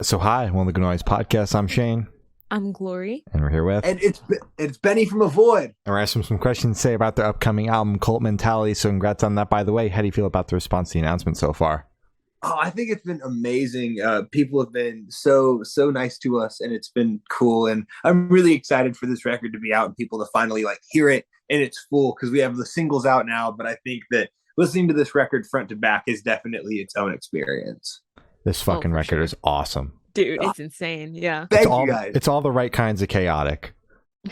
So hi, welcome to the Good Noise Podcast. I'm Shane, I'm Glory. and we're here with, And it's Benny from Avoid. and we're asking some questions to say about the upcoming album Cult Mentality. So congrats on that, by the way. How do you feel about the response to the announcement so far? Oh, I think it's been amazing. People have been so nice to us, and it's been cool. And I'm really excited for this record to be out and people to finally like hear it in its full, because we have the singles out now. But I think that listening to this record front to back is definitely its own experience. This fucking record sure. is awesome. Dude, it's insane. Yeah. Thank you guys. It's all the right kinds of chaotic.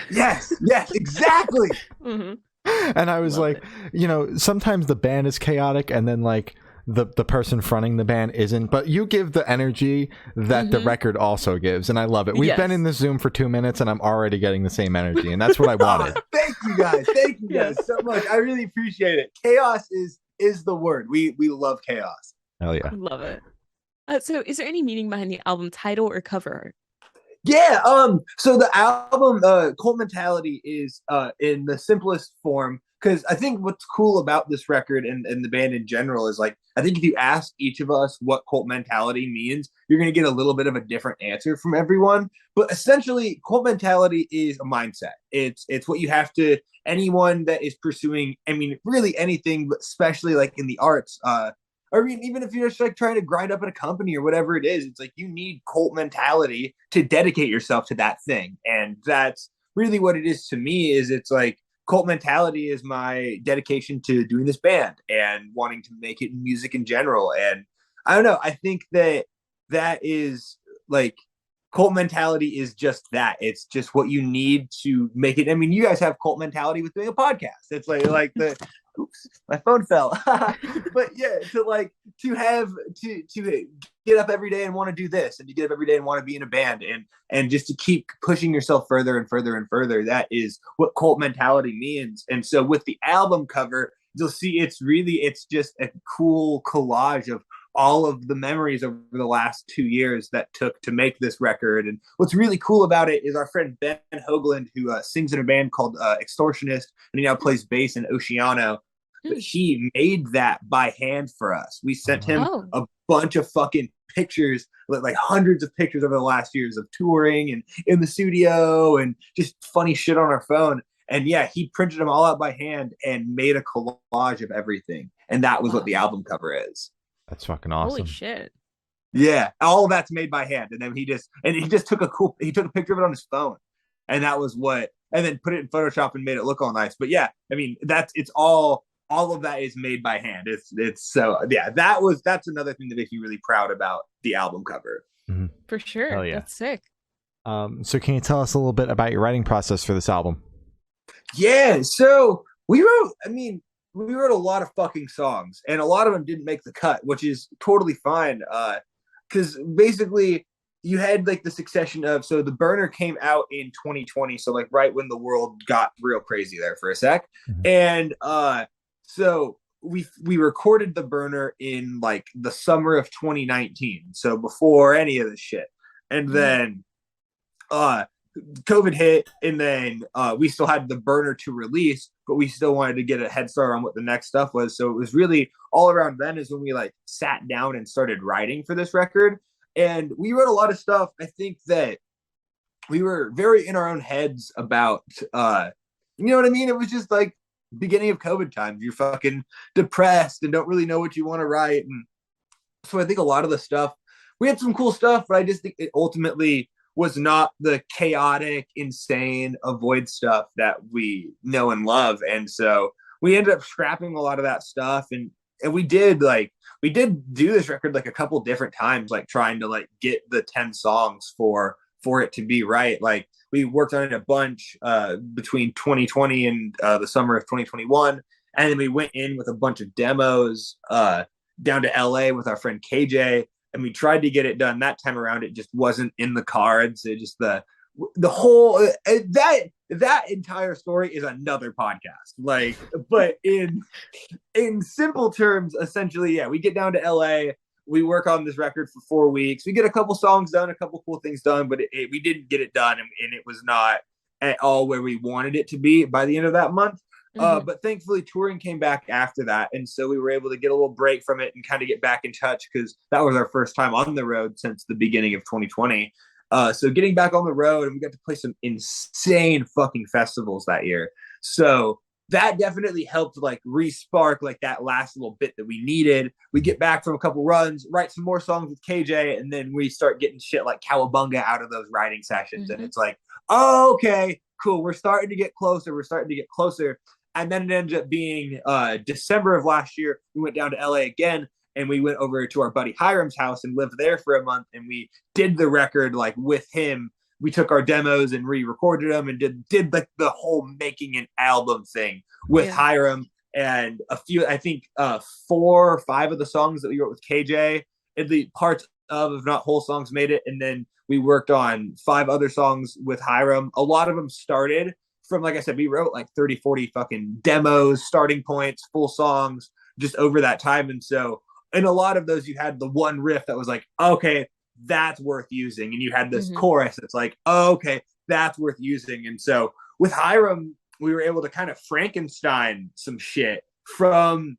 Yes, exactly. Mm-hmm. And I was like, sometimes the band is chaotic, and then like the person fronting the band isn't, but you give the energy that the record also gives, and I love it. We've been in this Zoom for 2 minutes and I'm already getting the same energy, and that's what I wanted. Thank you guys so much. I really appreciate it. Chaos is the word. We love chaos. Hell yeah. Love it. So is there any meaning behind the album title or cover art? Yeah, so the album Cult Mentality is in the simplest form, because I think what's cool about this record and the band in general is, like, I think if you ask each of us what cult mentality means, you're going to get a little bit of a different answer from everyone. But essentially, cult mentality is a mindset. It's what you have to, anyone that is pursuing, I mean, really anything, but especially like in the arts, or even if you're just like trying to grind up at a company or whatever it is, it's like you need cult mentality to dedicate yourself to that thing. And that's really what it is to me. Is it's like cult mentality is my dedication to doing this band and wanting to make it in music in general. And I don't know, I think that is like, cult mentality is just that. It's just what you need to make it. I mean, you guys have cult mentality with doing a podcast. It's like the oops, my phone fell. But yeah, to get up every day and want to do this, and to get up every day and want to be in a band, and just to keep pushing yourself further and further and further. That is what cult mentality means. And so with the album cover, you'll see it's just a cool collage of all of the memories over the last 2 years that took to make this record. And what's really cool about it is our friend Ben Hoagland, who sings in a band called Extortionist, and he now plays bass in Oceano. But he made that by hand for us. We sent him a bunch of fucking pictures, like hundreds of pictures over the last years of touring and in the studio and just funny shit on our phone. And yeah, he printed them all out by hand and made a collage of everything. And that was what the album cover is. That's fucking awesome. Holy shit. Yeah, all of that's made by hand. And then he just took a picture of it on his phone. And that was and then put it in Photoshop and made it look all nice. But yeah, I mean, it's all of that is made by hand. It's so, yeah, that's another thing that makes me really proud about the album cover. Mm-hmm. For sure. Hell yeah. That's sick. So can you tell us a little bit about your writing process for this album? Yeah, so we wrote a lot of fucking songs, and a lot of them didn't make the cut, which is totally fine. Because basically you had like the succession of, so the burner came out in 2020, so like right when the world got real crazy there for a sec. Mm-hmm. And so we recorded the burner in like the summer of 2019, so before any of this shit. And then COVID hit, and then we still had the burner to release, but we still wanted to get a head start on what the next stuff was. So it was really all around then is when we like sat down and started writing for this record. And we wrote a lot of stuff. I think that we were very in our own heads about, you know what I mean? It was just like beginning of COVID times. You're fucking depressed and don't really know what you want to write. And so I think a lot of the stuff, we had some cool stuff, but I just think it ultimately was not the chaotic, insane Avoid stuff that we know and love. And so we ended up scrapping a lot of that stuff. And we did do this record like a couple different times, like trying to like get the 10 songs for it to be right. Like we worked on it a bunch between 2020 and the summer of 2021. And then we went in with a bunch of demos down to LA with our friend KJ. And we tried to get it done that time around. It just wasn't in the cards. It just the whole that entire story is another podcast. Like, but in simple terms, essentially, yeah, we get down to LA. We work on this record for 4 weeks. We get a couple songs done, a couple cool things done, but we didn't get it done, and it was not at all where we wanted it to be by the end of that month. But thankfully touring came back after that. And so we were able to get a little break from it and kind of get back in touch because that was our first time on the road since the beginning of 2020. So getting back on the road, and we got to play some insane fucking festivals that year. So that definitely helped like re-spark like that last little bit that we needed. We get back from a couple runs, write some more songs with KJ, and then we start getting shit like Cowabunga out of those writing sessions. And it's like, oh, okay, cool. We're starting to get closer. And then it ended up being December of last year. We went down to LA again, and we went over to our buddy Hiram's house and lived there for a month. And we did the record like with him. We took our demos and re-recorded them and did like the whole making an album thing with Hiram, and a few, I think 4 or 5 of the songs that we wrote with KJ, and the parts of, if not whole songs, made it. And then we worked on 5 other songs with Hiram. A lot of them started from, like I said, we wrote like 30, 40 fucking demos, starting points, full songs just over that time. And so in a lot of those, you had the one riff that was like, okay, that's worth using. And you had this chorus that's like, oh, okay, that's worth using. And so with Hiram, we were able to kind of Frankenstein some shit from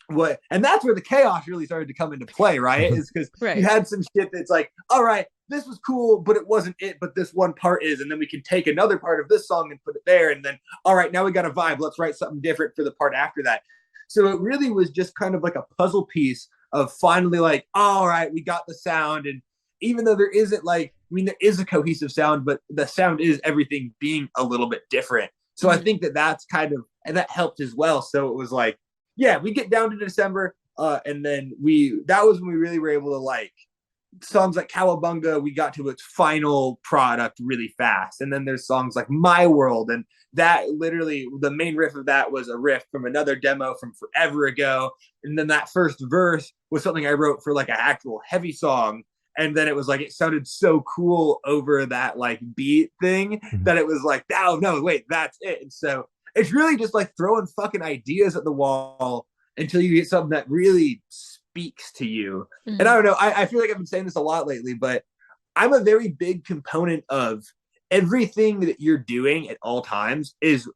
what, and that's where the chaos really started to come into play, right? Is because you had some shit that's like, all right, this was cool, but it wasn't it, but this one part is, and then we can take another part of this song and put it there, and then, all right, now we got a vibe, let's write something different for the part after that. So it really was just kind of like a puzzle piece of finally like, all right, we got the sound. And even though there isn't like, I mean, there is a cohesive sound, but the sound is everything being a little bit different. So I think that that's kind of, and that helped as well. So it was like, yeah, we get down to December, and then that was when we really were able to like, songs like Cowabunga, we got to its final product really fast. And then there's songs like My World, and that literally, the main riff of that was a riff from another demo from forever ago. And then that first verse was something I wrote for like an actual heavy song. And then it was like, it sounded so cool over that like beat thing that it was like, oh no, wait, that's it. And so it's really just like throwing fucking ideas at the wall until you get something that really speaks to you. And I don't know, I feel like I've been saying this a lot lately, but I'm a very big component of everything that you're doing at all times is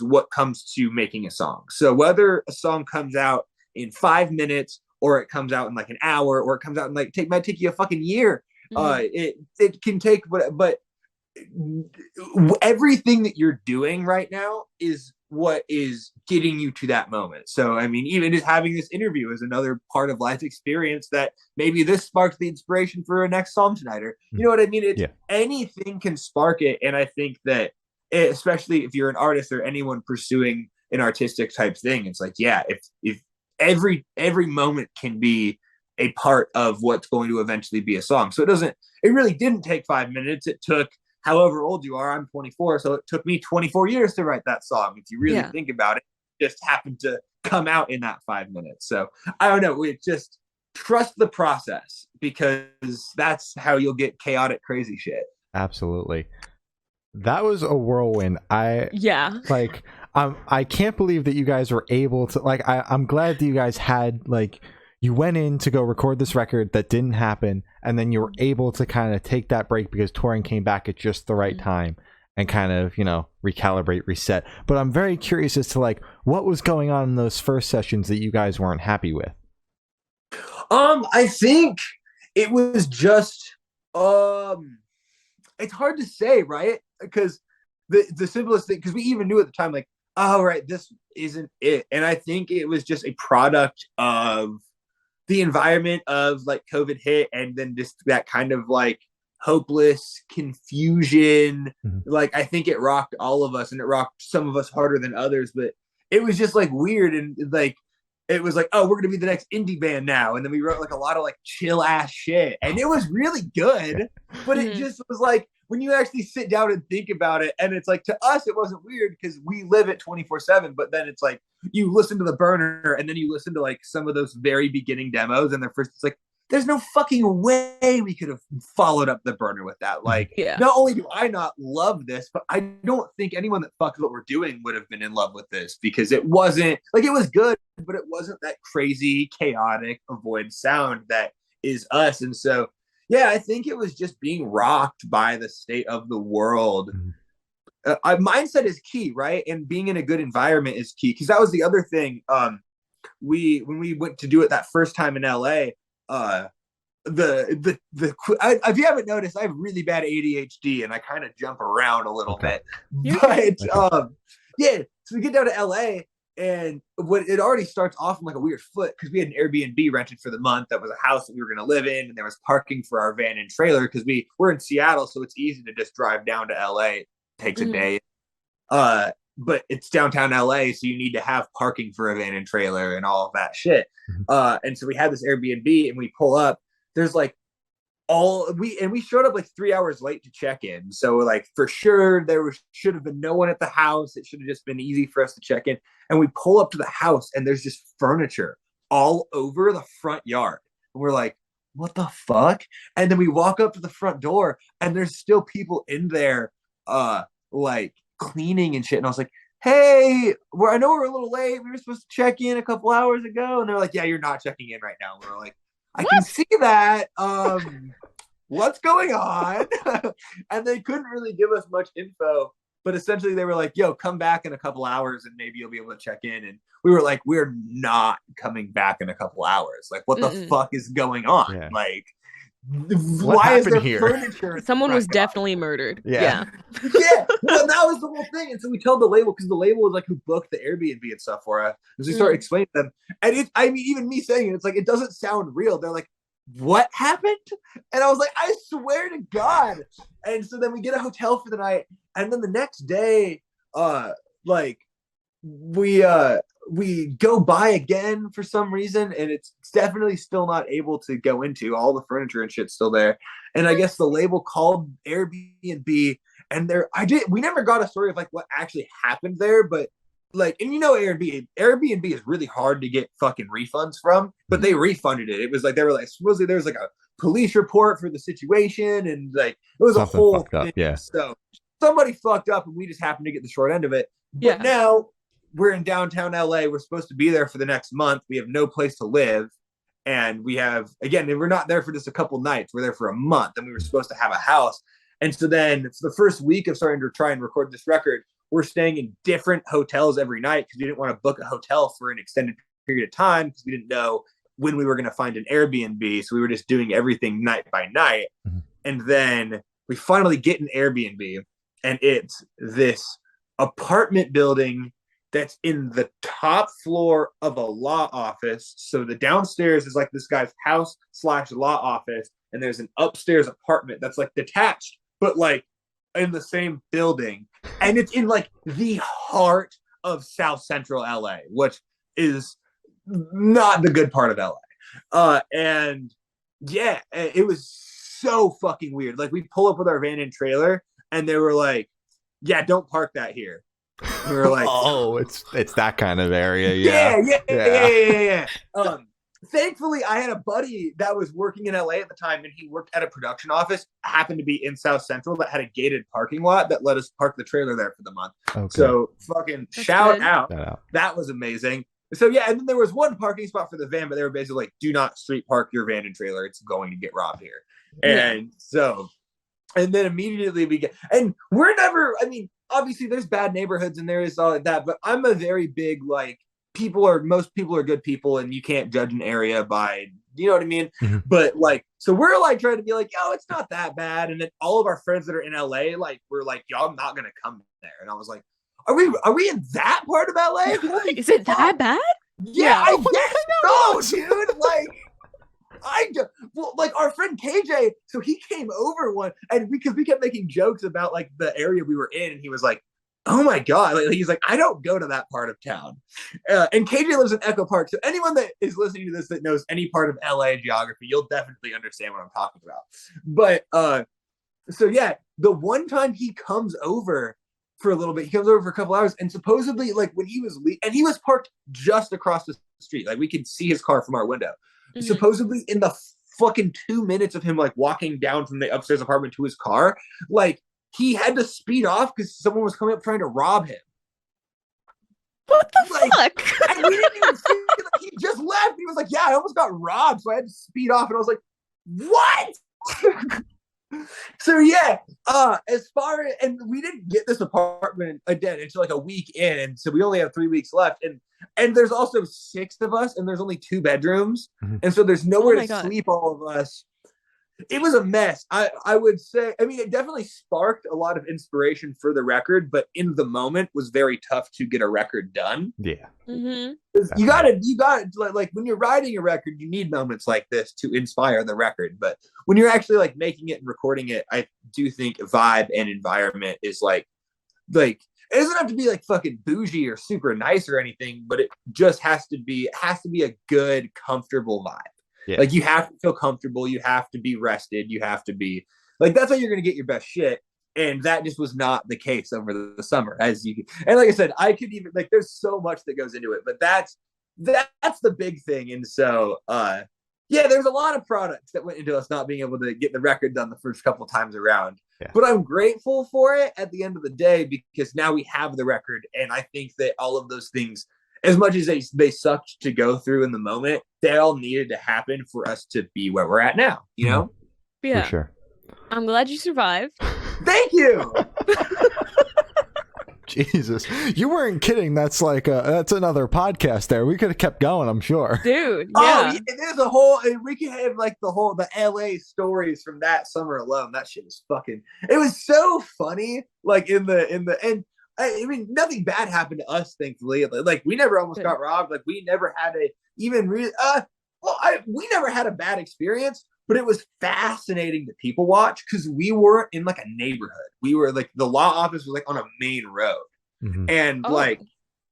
what comes to making a song. So whether a song comes out in 5 minutes, or it comes out in like an hour, or it comes out in like might take you a fucking year. It can take, but everything that you're doing right now is what is getting you to that moment. So, I mean, even just having this interview is another part of life experience that maybe this sparks the inspiration for a next song tonight, or you know what I mean? Anything can spark it. And I think that especially if you're an artist or anyone pursuing an artistic type thing, it's like, yeah, if every moment can be a part of what's going to eventually be a song. So it really didn't take 5 minutes. It took however old you are. I'm 24. So it took me 24 years to write that song. If you really think about it, it just happened to come out in that 5 minutes. So I don't know. We just trust the process, because that's how you'll get chaotic, crazy shit. Absolutely. That was a whirlwind. I can't believe that you guys were able to, like, I'm glad that you guys had, like, you went in to go record this record that didn't happen, and then you were able to kind of take that break because touring came back at just the right time and kind of, you know, recalibrate, reset. But I'm very curious as to, like, what was going on in those first sessions that you guys weren't happy with? I think it was just, it's hard to say, right? Because the simplest thing, because we even knew at the time, like, oh, right, this isn't it. And I think it was just a product of the environment of like COVID hit, and then just that kind of like hopeless confusion. Like, I think it rocked all of us, and it rocked some of us harder than others, but it was just like weird. And like, it was like, oh, we're gonna be the next indie band now. And then we wrote like a lot of like chill ass shit, and it was really good, but it just was like, when you actually sit down and think about it, and it's like, to us, it wasn't weird because we live it 24/7. But then it's like, you listen to the burner, and then you listen to like some of those very beginning demos, and it's like, there's no fucking way we could have followed up the burner with that. Like, not only do I not love this, but I don't think anyone that fucks what we're doing would have been in love with this, because it wasn't like, it was good, but it wasn't that crazy, chaotic, avoid sound that is us. And so, yeah, I think it was just being rocked by the state of the world mindset is key, right? And being in a good environment is key, because that was the other thing. When we went to do it that first time in LA, if you haven't noticed, I have really bad ADHD and I kind of jump around a little bit. But yeah, so we get down to LA, and it already starts off on like a weird foot, because we had an Airbnb rented for the month that was a house that we were going to live in, and there was parking for our van and trailer, because we're in Seattle, so it's easy to just drive down to LA. It takes a day. But it's downtown LA, so you need to have parking for a van and trailer and all of that shit. And so we had this Airbnb, and we pull up. There's like we showed up like 3 hours late to check in. So like for sure should have been no one at the house. It should have just been easy for us to check in. And we pull up to the house, and there's just furniture all over the front yard. And we're like, what the fuck? And then we walk up to the front door, and there's still people in there, like cleaning and shit. And I was like, hey, I know we're a little late. We were supposed to check in a couple hours ago. And they're like, yeah, you're not checking in right now. And we're like, I can see that. What's going on? And they couldn't really give us much info, but essentially they were like, yo, come back in a couple hours and maybe you'll be able to check in. And we were like, we're not coming back in a couple hours. Like, what the fuck is going on? Yeah. Like, why is there here? Furniture? Someone was definitely murdered. Yeah. Well, that was the whole thing. And so we told the label, because the label was like who booked the Airbnb and stuff for us. And so we started explaining to them. And even me saying it, it's like, it doesn't sound real. They're like, what happened? And I was like, I swear to God. And so then we get a hotel for the night. And then the next day, we go by again for some reason, and it's definitely still not able to go into. All the furniture and shit's still there. And I guess the label called Airbnb, and we never got a story of like what actually happened there, but like, and Airbnb is really hard to get fucking refunds from, but they refunded it. It was like, they were like, supposedly there was like a police report for the situation, and like, it was something a whole thing. Yeah. So somebody fucked up, and we just happened to get the short end of it. But now we're in downtown LA. We're supposed to be there for the next month. We have no place to live. And we're not there for just a couple nights. We're there for a month, and we were supposed to have a house. And so then for the first week of starting to try and record this record, we're staying in different hotels every night, because we didn't want to book a hotel for an extended period of time, because we didn't know when we were going to find an Airbnb. So we were just doing everything night by night. And then we finally get an Airbnb, and it's this apartment building that's in the top floor of a law office. So the downstairs is like this guy's house/law office, and there's an upstairs apartment that's like detached, but like in the same building. And it's in like the heart of South Central LA, which is not the good part of LA. And yeah, it was so fucking weird. Like, we pull up with our van and trailer, and they were like, yeah, don't park that here. We were like, oh, it's that kind of area. Yeah. Thankfully, I had a buddy that was working in LA at the time, and he worked at a production office, happened to be in South Central, that had a gated parking lot that let us park the trailer there for the month. Okay. So fucking shout out. That was amazing. So yeah, and then there was one parking spot for the van, but they were basically like, do not street park your van and trailer. It's going to get robbed here. And and then immediately we're never, obviously there's bad neighborhoods and there is all like that, but I'm a very big, like, most people are good people, and you can't judge an area by, you know what I mean? But like, so we're like trying to be like, yo, it's not that bad. And then all of our friends that are in LA, like, we're like, yo, I'm not going to come there. And I was like, are we in that part of LA? Is it that bad? Yeah, I guess so, dude. Like, our friend KJ, so he came over because we kept making jokes about like the area we were in, and he was like, oh my God. Like, he's like, I don't go to that part of town. And KJ lives in Echo Park. So anyone that is listening to this that knows any part of LA geography, you'll definitely understand what I'm talking about. But so yeah, the one time he comes over for a little bit, he comes over for a couple hours, and supposedly, like, when he was and he was parked just across the street, like we could see his car from our window. Supposedly in the fucking 2 minutes of him like walking down from the upstairs apartment to his car, like, he had to speed off because someone was coming up trying to rob him. What the fuck? And we didn't even see it. Like, he just left. He was like, yeah, I almost got robbed, so I had to speed off. And I was like, what? So yeah, As far as, and we didn't get this apartment again until like a week in, and so we only have 3 weeks left, and there's also 6 of us, and there's only 2 bedrooms, and so there's nowhere to sleep all of us. It was a mess. I would say, I mean, it definitely sparked a lot of inspiration for the record, but in the moment was very tough to get a record done. Yeah. Mm-hmm. You gotta like when you're writing a record, you need moments like this to inspire the record. But when you're actually like making it and recording it, I do think vibe and environment is like it doesn't have to be like fucking bougie or super nice or anything, but it just has to be a good, comfortable vibe. Yeah. Like you have to feel comfortable, you have to be rested, you have to be like, that's how you're gonna get your best shit. And that just was not the case over the summer, and like I said, I could even like there's so much that goes into it, but that's the big thing. And so yeah, there's a lot of products that went into us not being able to get the record done the first couple times around. Yeah. But I'm grateful for it at the end of the day, because now we have the record, and I think that all of those things, as much as they sucked to go through in the moment, they all needed to happen for us to be where we're at now, you know? Yeah. For sure. I'm glad you survived. Thank you. Jesus, you weren't kidding. That's like that's another podcast there. We could have kept going, I'm sure. Dude, yeah. Oh, there's a whole, we could have like the LA stories from that summer alone. That shit was fucking, it was so funny. Like in the end, I mean, nothing bad happened to us, thankfully. Like we never almost got robbed. Like we never had we never had a bad experience, but it was fascinating to people watch because we weren't in like a neighborhood. We were like, the law office was like on a main road. Mm-hmm. And like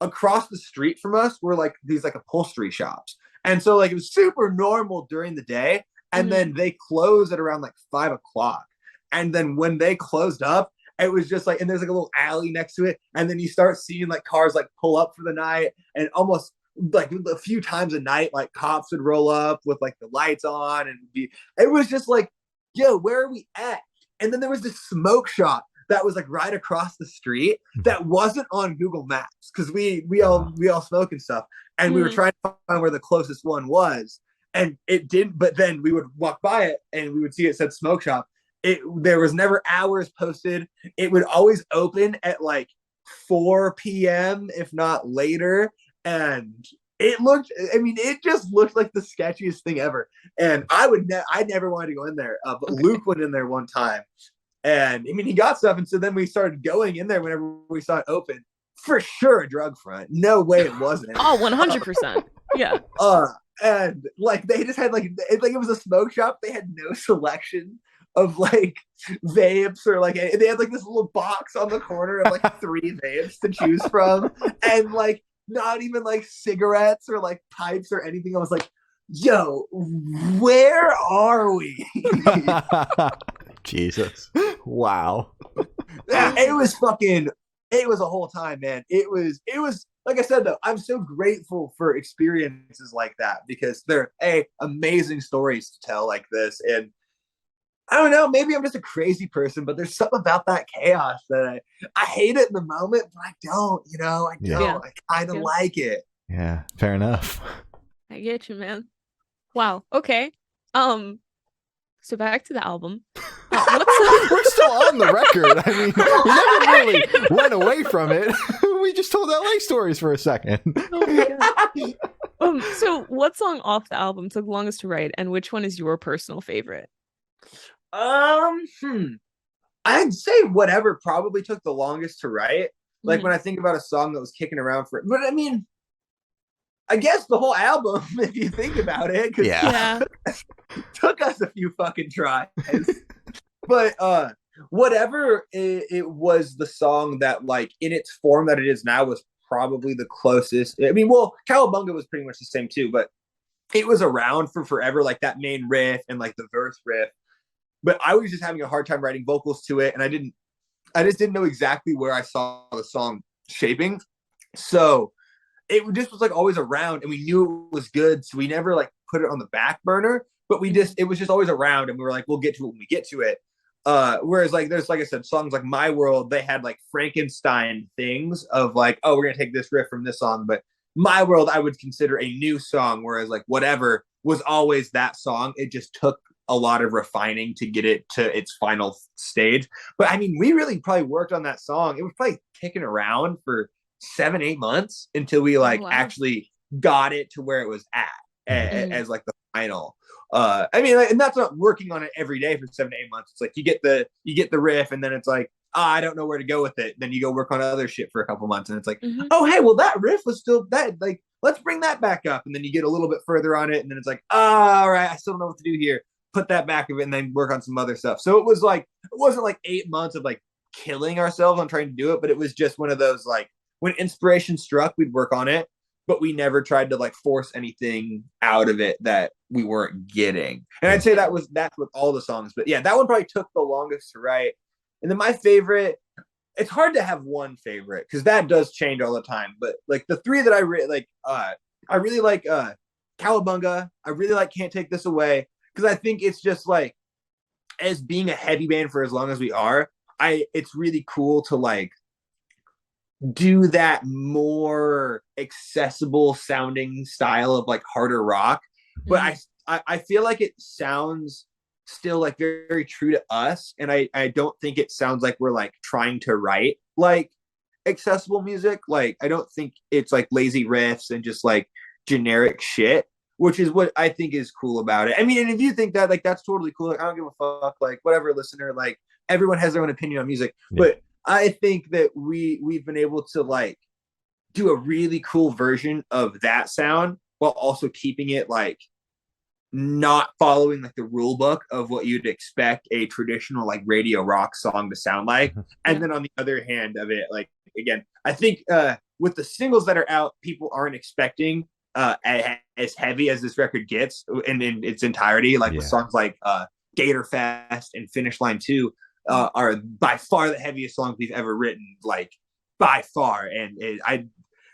across the street from us were like these like upholstery shops. And so like it was super normal during the day. And then they closed at around like 5 o'clock. And then when they closed up, it was just like, and there's like a little alley next to it. And then you start seeing like cars like pull up for the night, and almost like a few times a night, like cops would roll up with like the lights on, and it was just like, yo, where are we at? And then there was this smoke shop that was like right across the street that wasn't on Google Maps, because we all smoke and stuff, and we were trying to find where the closest one was, and it didn't. But then we would walk by it and we would see it said smoke shop. There was never hours posted. It would always open at like 4 p.m. if not later. And it just looked like the sketchiest thing ever. And I never wanted to go in there. But Luke went in there one time, and I mean, he got stuff. And so then we started going in there whenever we saw it open. For sure, a drug front. No way it wasn't. Oh, 100%. Yeah. And like they just had like it was a smoke shop. They had no selection of like vapes, or like they had like this little box on the corner of like 3 vapes to choose from, and like not even like cigarettes or like pipes or anything. I was like, yo, where are we? Jesus. Wow. It was a whole time, man. It was like I said, though, I'm so grateful for experiences like that, because they're amazing stories to tell like this. And I don't know, maybe I'm just a crazy person, but there's something about that chaos that I hate it in the moment, but I don't, I don't. Yeah. I kind of like it. Yeah, fair enough. I get you, man. Wow. Okay. So back to the album. We're still on the record. I mean, we never really went away from it. We just told LA stories for a second. Oh my God. So what song off the album took longest to write, and which one is your personal favorite? I'd say whatever probably took the longest to write. Like when I think about a song that was kicking around for it. But I mean, I guess the whole album, if you think about it, because it took us a few fucking tries. But whatever it was, the song that like in its form that it is now was probably the closest. I mean, well, Cowabunga was pretty much the same too, but it was around for forever, like that main riff and like the verse riff. But I was just having a hard time writing vocals to it, and I just didn't know exactly where I saw the song shaping. So it just was like always around, and we knew it was good, so we never like put it on the back burner. But it was just always around, and we were like, we'll get to it when we get to it. Whereas like there's, like I said, songs like My World, they had like Frankenstein things of like, oh, we're gonna take this riff from this song. But My World I would consider a new song, whereas like Whatever was always that song. It just took a lot of refining to get it to its final stage. But I mean, we really probably worked on that song. It was probably kicking around for 7-8 months until we like actually got it to where it was at as like the final. I mean, like, and that's not working on it every day for 7 to 8 months. It's like you get the riff, and then it's like, I don't know where to go with it. Then you go work on other shit for a couple months, and it's like, oh hey, well that riff was still that, like, let's bring that back up. And then you get a little bit further on it, and then it's like, all right, I still don't know what to do here. Put that back of it, and then work on some other stuff. So it was like, it wasn't like 8 months of like killing ourselves on trying to do it, but it was just one of those like, when inspiration struck, we'd work on it, but we never tried to like force anything out of it that we weren't getting. And I'd say that's with all the songs. But yeah, that one probably took the longest to write. And then my favorite, it's hard to have one favorite because that does change all the time. But like the three that I really like, Cowabunga. I really like Can't Take This Away, because I think it's just like, as being a heavy band for as long as we are, it's really cool to like do that more accessible sounding style of like harder rock. But I feel like it sounds still like very, very true to us, and I don't think it sounds like we're like trying to write like accessible music. Like I don't think it's like lazy riffs and just like generic shit, which is what I think is cool about it. I mean, and if you think that, like, that's totally cool. Like, I don't give a fuck. Like, whatever, listener. Like, everyone has their own opinion on music. Yeah. But I think that we've been able to like do a really cool version of that sound while also keeping it like not following like the rule book of what you'd expect a traditional like radio rock song to sound like. And then on the other hand of it, like, again, I think with the singles that are out, people aren't expecting as heavy as this record gets in its entirety. Like with songs like Gator Fest and Finish Line 2 are by far the heaviest songs we've ever written, like by far. And I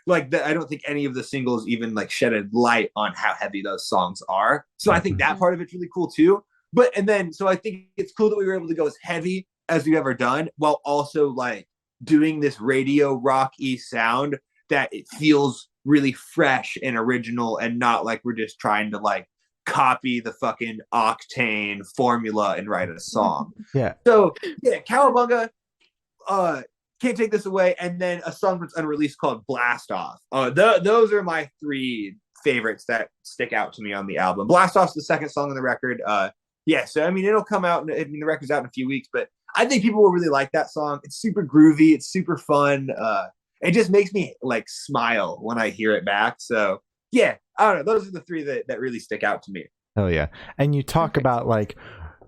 don't think any of the singles even like shed a light on how heavy those songs are. So I think that part of it's really cool too. So I think it's cool that we were able to go as heavy as we've ever done, while also like doing this radio rock-y sound that it feels really fresh and original, and not like we're just trying to like copy the fucking Octane formula and write a song. Yeah. So yeah, Cowabunga, Can't Take This Away, and then a song that's unreleased called Blast Off. Those are my three favorites that stick out to me on the album. Blast Off's the second song on the record. So I mean, it'll come out. I mean, the record's out in a few weeks, but I think people will really like that song. It's super groovy. It's super fun. It just makes me like smile when I hear it back. So yeah, I don't know. Those are the three that really stick out to me. Oh yeah. And you talk about like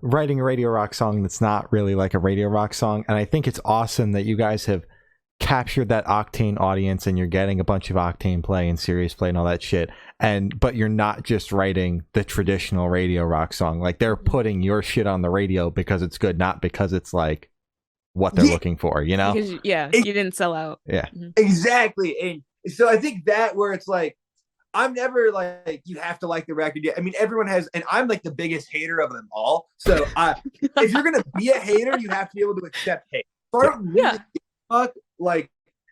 writing a radio rock song that's not really like a radio rock song. And I think it's awesome that you guys have captured that Octane audience, and you're getting a bunch of Octane play and Serious play and all that shit. But you're not just writing the traditional radio rock song. Like, they're putting your shit on the radio because it's good, not because it's like what they're looking for, you know? Because, you didn't sell out. Yeah. Exactly. And so I think that where it's like, I'm never like, you have to like the record. I mean, everyone has, and I'm like the biggest hater of them all. So if you're going to be a hater, you have to be able to accept hate. So I don't really fuck, like,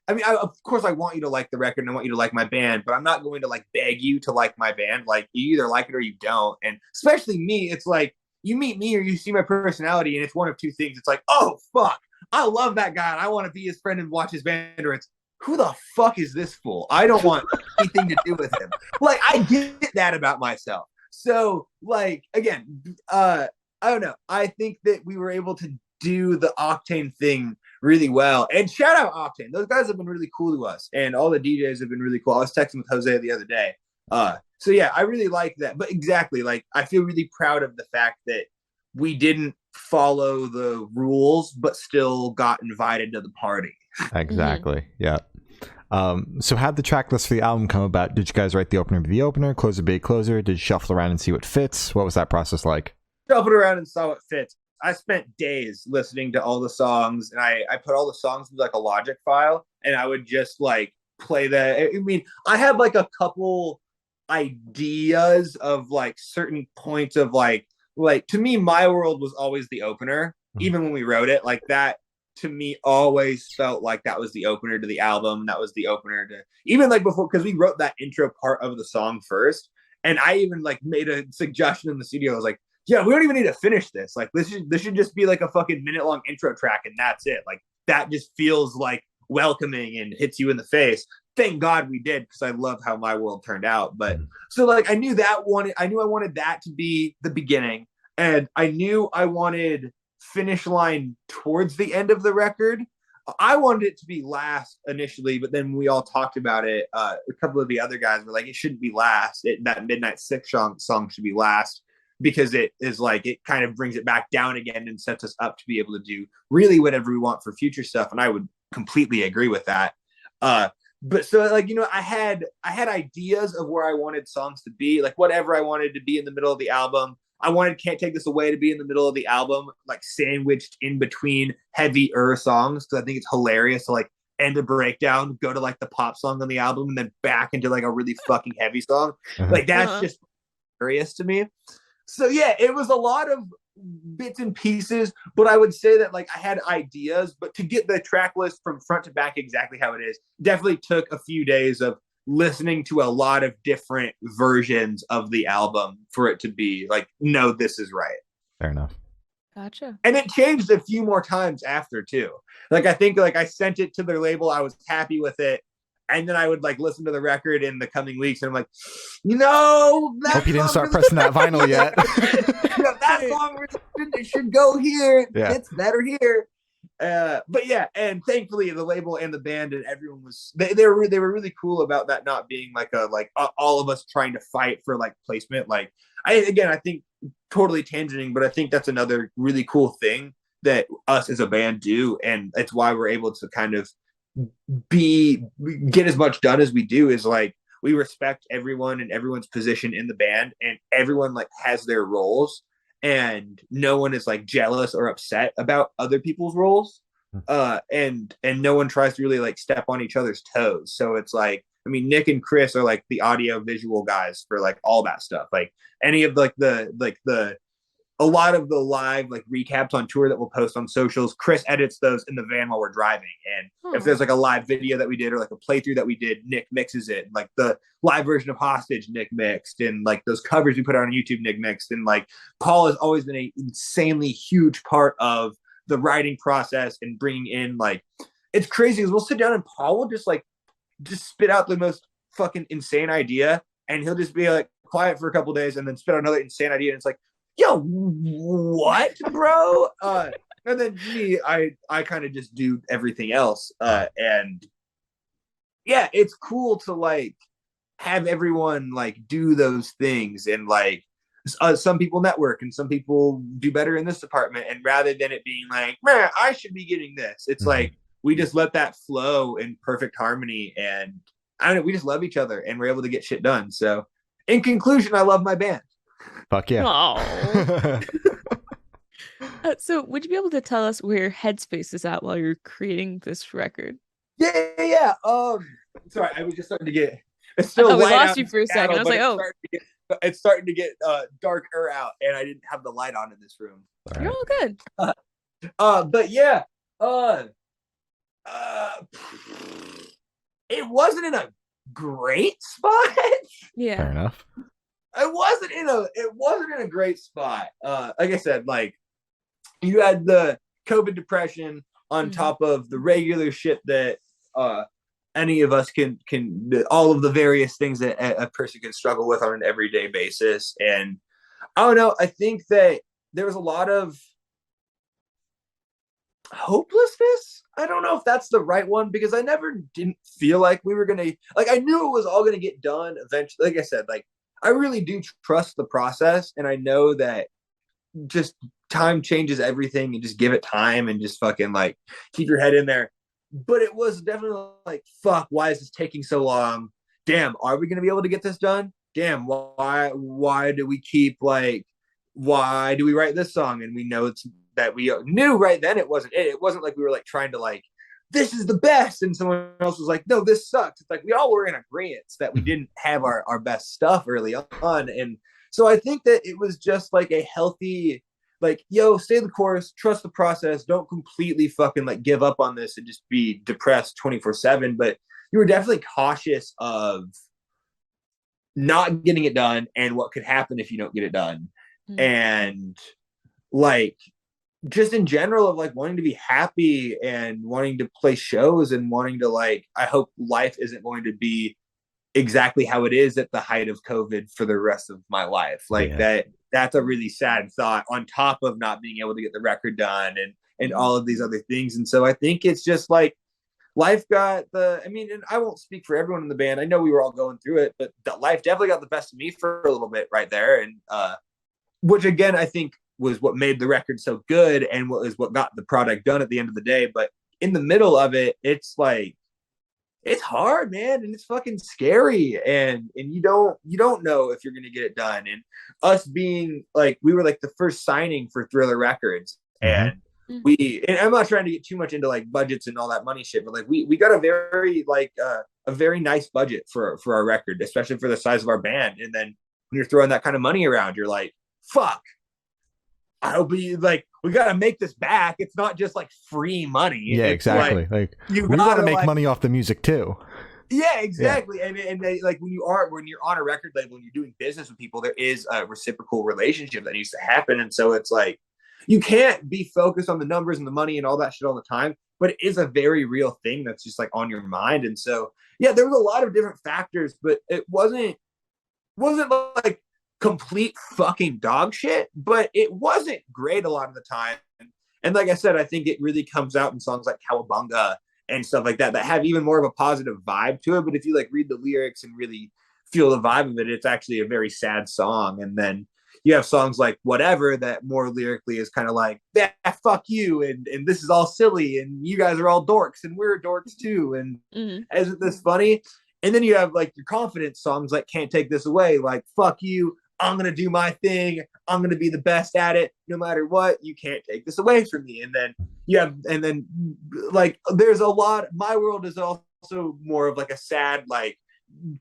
I mean, of course I want you to like the record and I want you to like my band, but I'm not going to like beg you to like my band. Like, you either like it or you don't. And especially me, it's like, you meet me or you see my personality and it's one of two things. It's like, oh, fuck, I love that guy and I want to be his friend and watch his band. Or it's, who the fuck is this fool? I don't want anything to do with him. Like, I get that about myself. So, like, again, I don't know. I think that we were able to do the Octane thing really well. And shout out Octane. Those guys have been really cool to us. And all the DJs have been really cool. I was texting with Jose the other day. So, yeah, I really like that. But exactly, like, I feel really proud of the fact that we didn't follow the rules, but still got invited to the party. Exactly. Yeah. So how'd the track list for the album come about? Did you guys write the opener be the opener, closer be a closer? Did you shuffle around and see what fits? What was that process like? Shuffled around and saw what fits. I spent days listening to all the songs, and I put all the songs in like a Logic file, and I would just like play that. I mean, I had like a couple ideas of like certain points of like to me, My World was always the opener, even when we wrote it. Like, that to me always felt like that was the opener to the album. That was the opener to even like before, because we wrote that intro part of the song first. And I even like made a suggestion in the studio. I was like, yeah, we don't even need to finish this. Like this should just be like a fucking minute long intro track and that's it. Like that just feels like welcoming and hits you in the face. Thank God we did, because I love how My World turned out. But so like I knew I wanted that to be the beginning, and I knew I wanted Finish Line towards the end of the record. I wanted it to be last initially, but then we all talked about it. A couple of the other guys were like, it shouldn't be last. That Midnight Six song should be last, because it is like, it kind of brings it back down again and sets us up to be able to do really whatever we want for future stuff. And I would completely agree with that. But so like, you know, I had ideas of where I wanted songs to be, like whatever I wanted to be in the middle of the album. I wanted Can't Take This Away to be in the middle of the album, like sandwiched in between heavier songs, because I think it's hilarious to like end a breakdown, go to like the pop song on the album, and then back into like a really fucking heavy song. Like that's just hilarious to me. So yeah, it was a lot of bits and pieces, but I would say that like I had ideas, but to get the track list from front to back exactly how it is definitely took a few days of listening to a lot of different versions of the album for it to be like, no, this is right. Fair enough. Gotcha. And it changed a few more times after too. Like I think like I sent it to their label, I was happy with it, and then I would like listen to the record in the coming weeks, and I'm like, you know, hope you didn't start pressing that vinyl yet. That song should go here. Yeah. It's better here. But yeah, and thankfully the label and the band and everyone was they were really cool about that not being like all of us trying to fight for like placement. Like I think totally tangenting, but I think that's another really cool thing that us as a band do, and it's why we're able to kind of get as much done as we do, is like we respect everyone and everyone's position in the band, and everyone like has their roles, and no one is like jealous or upset about other people's roles. And no one tries to really like step on each other's toes. So it's like, I mean, Nick and Chris are like the audio visual guys for like all that stuff. Like any of like a lot of the live like recaps on tour that we'll post on socials, Chris edits those in the van while we're driving. And if there's like a live video that we did or like a playthrough that we did, Nick mixes it. Like the live version of Hostage, Nick mixed, and like those covers we put out on YouTube, Nick mixed. And like Paul has always been an insanely huge part of the writing process and bringing in like, it's crazy because we'll sit down and Paul will just spit out the most fucking insane idea, and he'll just be like quiet for a couple days and then spit out another insane idea, and it's like, yo, what, bro? And then me, I kind of just do everything else. And yeah, it's cool to like have everyone like do those things, and like some people network and some people do better in this department. And rather than it being like, man, I should be getting this, it's like we just let that flow in perfect harmony. And I don't know, we just love each other and we're able to get shit done. So in conclusion, I love my band. Fuck yeah. So would you be able to tell us where your headspace is at while you're creating this record? Yeah. Sorry, I was just starting to get, it's still we light lost out you for a second. I was like, it's starting to get darker out, and I didn't have the light on in this room. You're all good. But yeah, it wasn't in a great spot. Yeah, fair enough. It wasn't in a great spot. Like I said, like you had the COVID depression on top of the regular shit that any of us can all of the various things that a person can struggle with on an everyday basis. And I don't know, I think that there was a lot of hopelessness. I don't know if that's the right one, because I never didn't feel like we were gonna, like, I knew it was all gonna get done eventually. Like I said, like I really do trust the process, and I know that just time changes everything, and just give it time and just fucking like keep your head in there. But it was definitely like, fuck, why is this taking so long? Damn, are we going to be able to get this done? Damn, why do we keep like, why do we write this song? And we know it's that we knew right then it wasn't it. It wasn't like we were like trying to like, this is the best, and someone else was like, no, this sucks. It's like we all were in agreement that we didn't have our best stuff early on. And so I think that it was just like a healthy, like, yo, stay the course, trust the process, don't completely fucking like give up on this and just be depressed 24/7. But you were definitely cautious of not getting it done and what could happen if you don't get it done. and like just in general of like wanting to be happy and wanting to play shows and wanting to like, I hope life isn't going to be exactly how it is at the height of COVID for the rest of my life. Like that's a really sad thought on top of not being able to get the record done and all of these other things. And so I think it's just like life got I mean, and I won't speak for everyone in the band. I know we were all going through it, but life definitely got the best of me for a little bit right there. And which again, I think was what made the record so good and what got the product done at the end of the day. But in the middle of it, it's like, it's hard, man, and it's fucking scary, and you don't know if you're gonna get it done. And us being like, we were like the first signing for Thriller Records, and and I'm not trying to get too much into like budgets and all that money shit, but like we got a very like a very nice budget for our record, especially for the size of our band. And then when you're throwing that kind of money around, you're like, fuck, I hope we got to make this back. It's not just like free money. Yeah, it's exactly. Like we got to make money off the music too. Yeah, exactly. Yeah. And they, like when you're on a record label and you're doing business with people, there is a reciprocal relationship that needs to happen. And so it's like, you can't be focused on the numbers and the money and all that shit all the time, but it is a very real thing that's just like on your mind. And so, yeah, there was a lot of different factors, but it wasn't like complete fucking dog shit, but it wasn't great a lot of the time. And like I said, I think it really comes out in songs like Cowabunga and stuff like that have even more of a positive vibe to it. But if you like read the lyrics and really feel the vibe of it, it's actually a very sad song. And then you have songs like Whatever that more lyrically is kind of like, fuck you, and this is all silly, and you guys are all dorks, and we're dorks too, and isn't this funny? And then you have like your confidence songs like Can't Take This Away, like fuck you, I'm going to do my thing. I'm going to be the best at it no matter what. You can't take this away from me. And then like, there's a lot, My World is also more of like a sad, like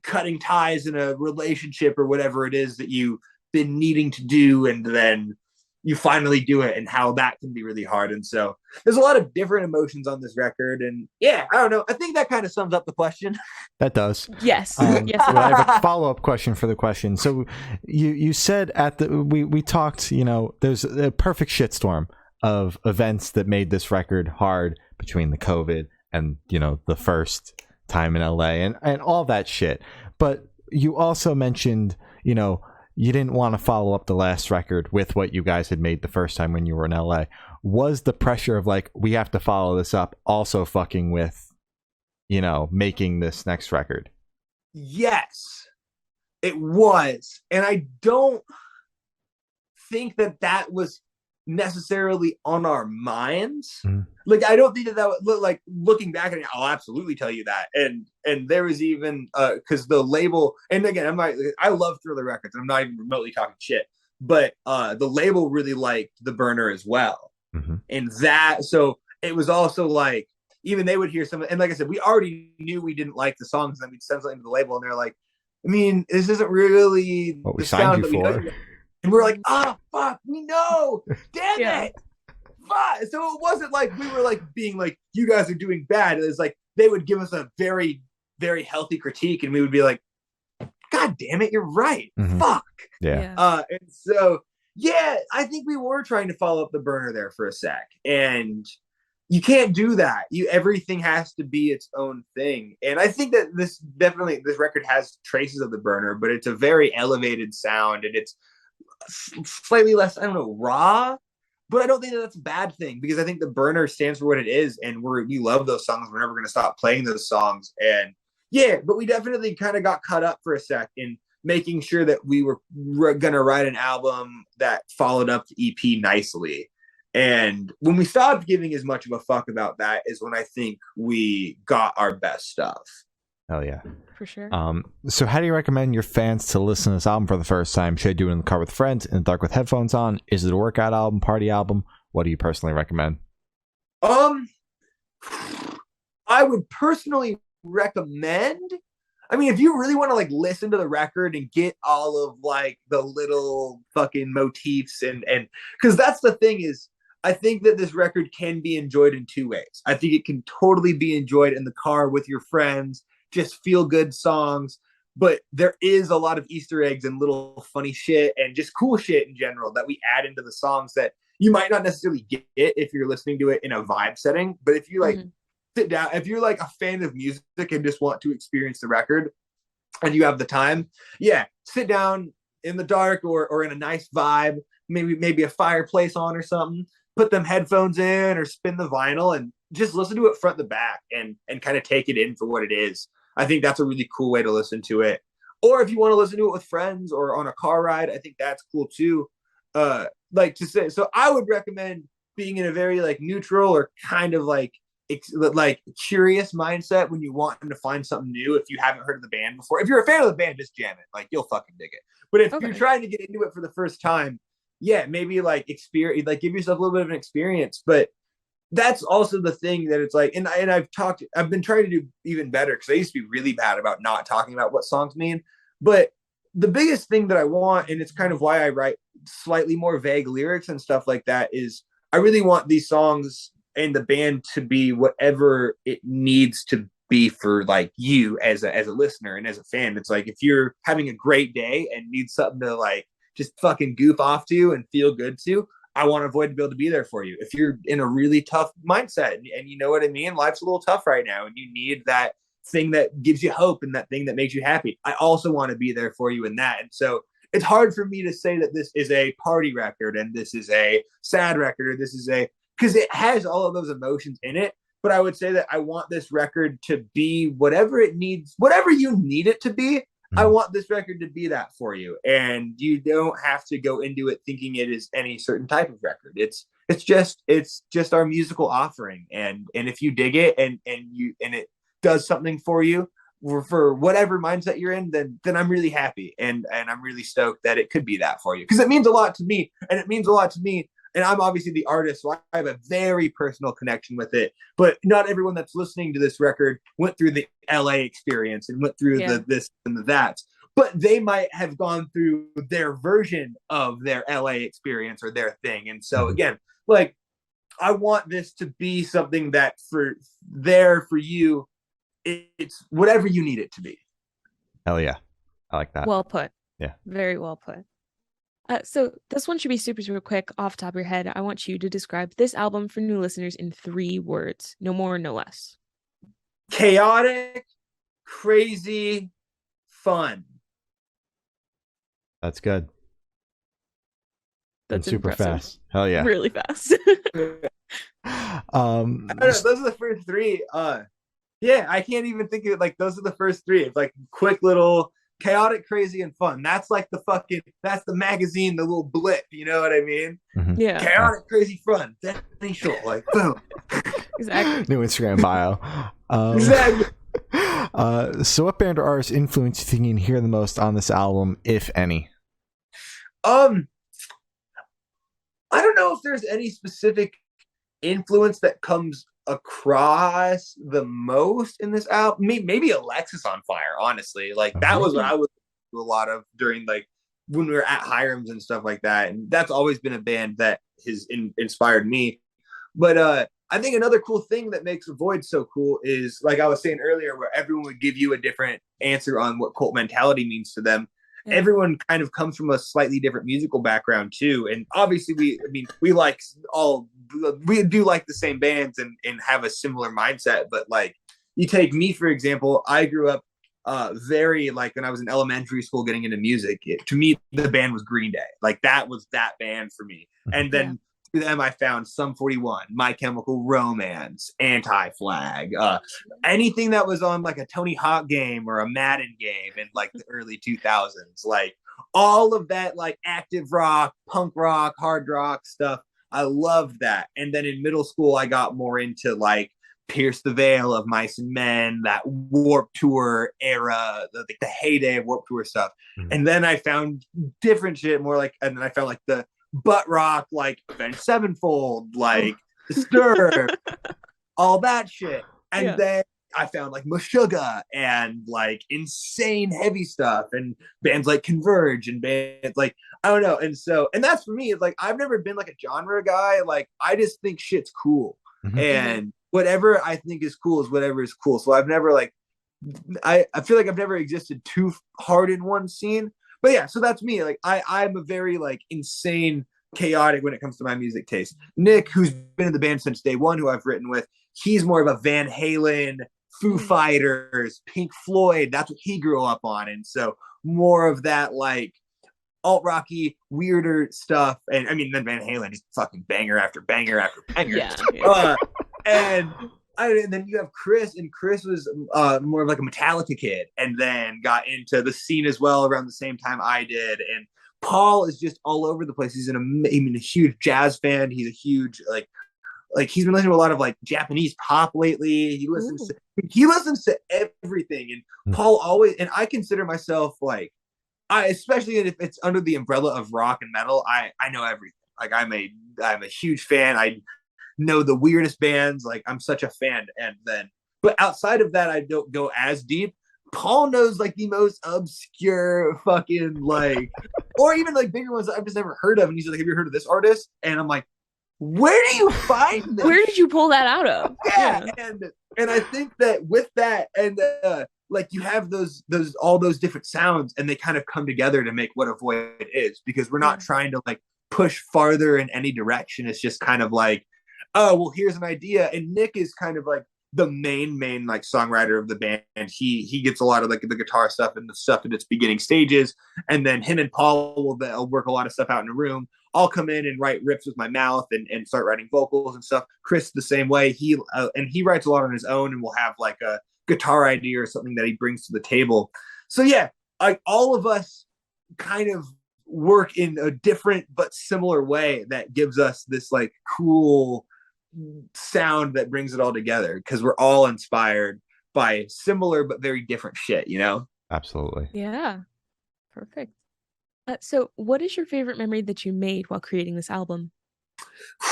cutting ties in a relationship or whatever it is that you've been needing to do. And then you finally do it, and how that can be really hard. And so there's a lot of different emotions on this record. And yeah, I don't know. I think that kind of sums up the question. That does. Yes. Yes. Well, I have a follow-up question for the question. So you said we talked, there's a perfect shitstorm of events that made this record hard between the COVID and, the first time in LA and all that shit. But you also mentioned, you didn't want to follow up the last record with what you guys had made the first time when you were in LA. Was the pressure of like, we have to follow this up also fucking with, making this next record? Yes, it was. And I don't think that was necessarily on our minds. Like, I don't think that was like, looking back at it, I'll absolutely tell you that. And there was even because the label, and again, I love Thriller Records, I'm not even remotely talking shit, but the label really liked The Burner as well. And so it was also like, even they would hear some, and like I said, we already knew we didn't like the songs, and then we'd send something to the label and they're like, I mean, this isn't really what we signed you for. And we're like, fuck, we know. Damn it. Fuck. So it wasn't like we were like being like, you guys are doing bad. It was like they would give us a very, very healthy critique, and we would be like, God damn it, you're right. Fuck. Yeah. And so, yeah, I think we were trying to follow up The Burner there for a sec. And you can't do that. Everything has to be its own thing. And I think that this record has traces of The Burner, but it's a very elevated sound, and it's slightly less, I don't know, raw, but I don't think that's a bad thing, because I think The Burner stands for what it is, and we love those songs. We're never going to stop playing those songs. And yeah, but we definitely kind of got caught up for a sec in making sure that we were going to write an album that followed up the EP nicely. And when we stopped giving as much of a fuck about that is when I think we got our best stuff. Hell yeah. For sure. So how do you recommend your fans to listen to this album for the first time? Should I do it in the car with friends, in the dark with headphones on? Is it a workout album, party album? What do you personally recommend? I would personally recommend, I mean, if you really want to like listen to the record and get all of like the little fucking motifs and because that's the thing is, I think that this record can be enjoyed in two ways. I think it can totally be enjoyed in the car with your friends, just feel good songs. but there is a lot of Easter eggs and little funny shit and just cool shit in general that we add into the songs that you might not necessarily get if you're listening to it in a vibe setting. But if you like sit down, if you're like a fan of music and just want to experience the record and you have the time, yeah, sit down in the dark or in a nice vibe, maybe a fireplace on or something, put them headphones in or spin the vinyl and just listen to it front to back and kind of take it in for what it is. I think that's a really cool way to listen to it. Or if you want to listen to it with friends or on a car ride, I think that's cool too. Like to say, so I would recommend being in a very like neutral or kind of like curious mindset when you want to find something new. If you haven't heard of the band before, if you're a fan of the band, just jam it. Like you'll fucking dig it. But if you're trying to get into it for the first time, yeah, maybe like experience, like give yourself a little bit of an experience. But that's also the thing that it's like, and I've been trying to do even better because I used to be really bad about not talking about what songs mean. But the biggest thing that I want, and it's kind of why I write slightly more vague lyrics and stuff like that, is I really want these songs and the band to be whatever it needs to be for like you as a listener and as a fan. It's like if you're having a great day and need something to like just fucking goof off to and feel good to, I want Void to be able to be there for you. If you're in a really tough mindset and you know what I mean, life's a little tough right now and you need that thing that gives you hope and that thing that makes you happy, I also want to be there for you in that. And so it's hard for me to say that this is a party record and this is a sad record or this is because it has all of those emotions in it. But I would say that I want this record to be whatever it needs, whatever you need it to be. I want this record to be that for you, and you don't have to go into it thinking it is any certain type of record. It's just our musical offering, and if you dig it and it does something for you for whatever mindset you're in, then I'm really happy and I'm really stoked that it could be that for you because it means a lot to me, and it means a lot to me. And I'm obviously the artist, so I have a very personal connection with it. But not everyone that's listening to this record went through the LA experience and went through the this and the that. But they might have gone through their version of their LA experience or their thing. And so again, like I want this to be something that for you, it's whatever you need it to be. Hell yeah. I like that. Well put. Yeah. Very well put. So this one should be super, super quick off the top of your head. I want you to describe this album for new listeners in 3 words. No more, no less. Chaotic, crazy, fun. That's good. That's super impressive. fast. Hell yeah. Really fast. I don't know, those are the first 3. Yeah, I can't even think of it. Like those are the first 3. It's like quick little chaotic, crazy, and fun. That's like that's the magazine, the little blip. You know what I mean? Yeah. Chaotic, crazy, fun. Benny Scholl, like boom. Exactly. New Instagram bio. Exactly. So what band or artist influenced you think you can hear the most on this album, if any? I don't know if there's any specific influence that comes across the most in this album. Maybe Alexis on Fire, honestly. Like that was what I was a lot of during like when we were at Hiram's and stuff like that. And that's always been a band that has inspired me. But I think another cool thing that makes Void so cool is, like I was saying earlier, where everyone would give you a different answer on what cult mentality means to them. Yeah. Everyone kind of comes from a slightly different musical background too. And obviously we do like the same bands and have a similar mindset. But like you take me, for example, I grew up very like when I was in elementary school getting into music, to me, the band was Green Day. Like that was that band for me. And then through them, I found Sum 41, My Chemical Romance, Anti-Flag, anything that was on like a Tony Hawk game or a Madden game in like the early 2000s, like all of that, like active rock, punk rock, hard rock stuff. I loved that. And then in middle school, I got more into like Pierce the Veil of Mice and Men, that Warped Tour era, the heyday of Warped Tour stuff. And then I found different shit, more like, and then I found like the butt rock, like Avenged Sevenfold, like Disturbed, all that shit. And then I found like Meshuggah and like insane heavy stuff and bands like Converge and bands like, I don't know. And that's for me, like I've never been like a genre guy. Like I just think shit's cool. And whatever I think is cool is whatever is cool. So I've never like I feel like I've never existed too hard in one scene. But yeah, so that's me. Like I'm a very like insane, chaotic when it comes to my music taste. Nick, who's been in the band since day one, who I've written with, he's more of a Van Halen, Foo Fighters, Pink Floyd. That's what he grew up on, and so more of that like alt rocky, weirder stuff. And I mean, then Van Halen is fucking banger after banger after banger. Yeah. And then you have Chris, and Chris was more of like a Metallica kid, and then got into the scene as well around the same time I did. And Paul is just all over the place. He's a huge jazz fan. He's a huge like he's been listening to a lot of like Japanese pop lately. He listens to everything. And Paul always, and I consider myself like, especially if it's under the umbrella of rock and metal, I know everything. Like I'm a huge fan. I know the weirdest bands. Like I'm such a fan. But outside of that, I don't go as deep. Paul knows like the most obscure fucking like, or even like bigger ones that I've just never heard of. And he's like, "Have you heard of this artist?" And I'm like, "Where do you find this? Where did you pull that out of?" Yeah. And I think that with that, and like you have all those different sounds, and they kind of come together to make what a void is, because we're not trying to like push farther in any direction. It's just kind of like, oh, well, here's an idea. And Nick is kind of like the main like songwriter of the band. He gets a lot of like the guitar stuff and the stuff in its beginning stages. And then him and Paul will work a lot of stuff out in a room. I'll come in and write riffs with my mouth and start writing vocals and stuff. Chris the same way. He writes a lot on his own, and will have like a guitar idea or something that he brings to the table. So yeah, like all of us kind of work in a different but similar way that gives us this like cool sound that brings it all together, because we're all inspired by similar but very different shit, you know? Absolutely. Yeah. Perfect. So what is your favorite memory that you made while creating this album?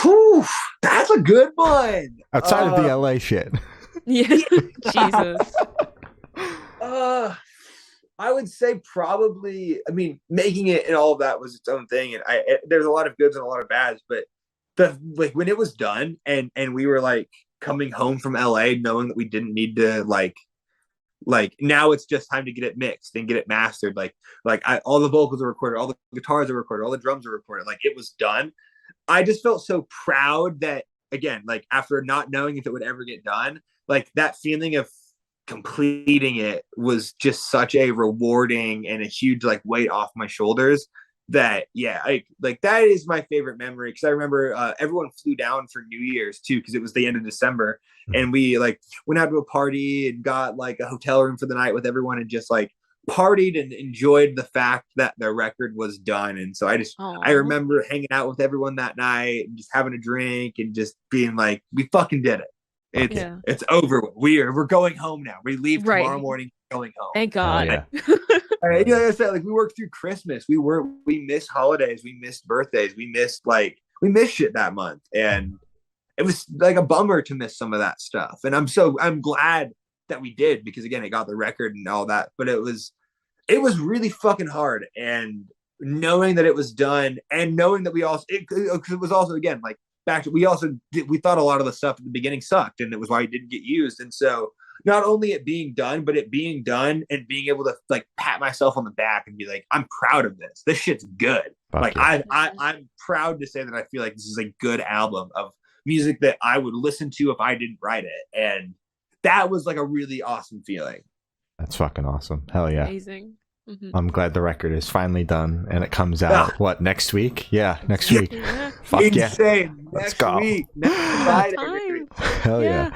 Whew, that's a good one. Outside of the LA shit. Yeah. Jesus. I would say probably, I mean, making it and all of that was its own thing. And there's a lot of goods and a lot of bads, but like when it was done and we were like coming home from LA knowing that we didn't need to like now it's just time to get it mixed and get it mastered. All the vocals are recorded, all the guitars are recorded, all the drums are recorded. Like it was done. I just felt so proud that, again, like after not knowing if it would ever get done, like that feeling of completing it was just such a rewarding and a huge like weight off my shoulders. That that is my favorite memory, because I remember everyone flew down for New Year's too, because it was the end of December, and we like went out to a party and got like a hotel room for the night with everyone and just like partied and enjoyed the fact that the record was done. And so I remember hanging out with everyone that night and just having a drink and just being like, we fucking did it. It's over. We're going home now. We leave tomorrow morning, going home. Thank God. Like I said, like we worked through Christmas. We missed holidays. We missed birthdays. We missed shit that month. And it was like a bummer to miss some of that stuff. And I'm glad that we did, because again, it got the record and all that, but it was really fucking hard. And knowing that it was done, and knowing that it was also, again, like back to, we thought a lot of the stuff at the beginning sucked, and it was why it didn't get used. And so not only it being done, but it being done and being able to like pat myself on the back and be like, I'm proud of this. This shit's good. Fuck like yeah. I'm proud to say that I feel like this is a good album of music that I would listen to if I didn't write it. And that was like a really awesome feeling. That's fucking awesome. Hell yeah. Amazing. Mm-hmm. I'm glad the record is finally done and it comes out next week? Yeah, next week. Yeah. Fuck insane. Yeah. Let's go. Next Friday. Hell yeah.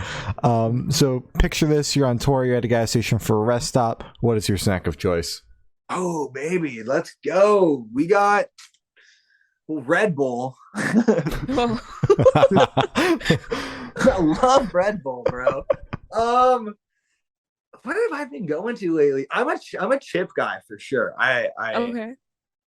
So picture this, you're on tour, you're at a gas station for a rest stop. What is your snack of choice? Oh baby, let's go. We got Red Bull. I love Red Bull, bro. What have I been going to lately? I'm a chip guy for sure. Okay.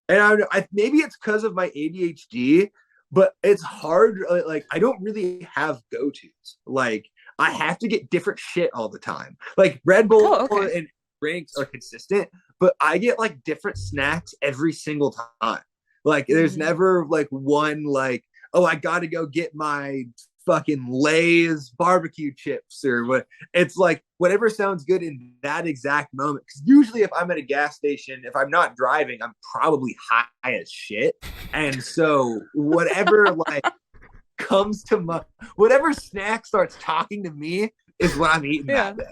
And I maybe it's because of my ADHD, but it's hard. Like I don't really have go-tos. Like I have to get different shit all the time. Like Red Bull and drinks are consistent, but I get like different snacks every single time. Like there's never like one like, oh, I got to go get my fucking Lay's barbecue chips or what. It's like whatever sounds good in that exact moment. Because usually if I'm at a gas station, if I'm not driving, I'm probably high as shit. And so whatever like comes to my, whatever snack starts talking to me is what I'm eating that day.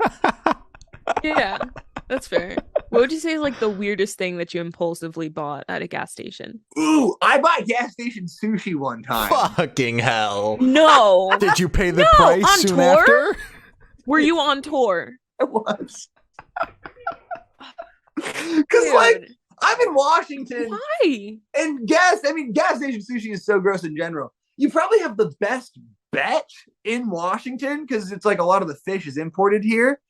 Yeah, that's fair. What would you say is like the weirdest thing that you impulsively bought at a gas station? Ooh, I bought gas station sushi one time. Fucking hell. No. Did you pay the price on soon tour? after? Were you on tour? I was. Because like I'm in Washington. Why? And gas station sushi is so gross in general. You probably have the best bet in Washington because it's like a lot of the fish is imported here.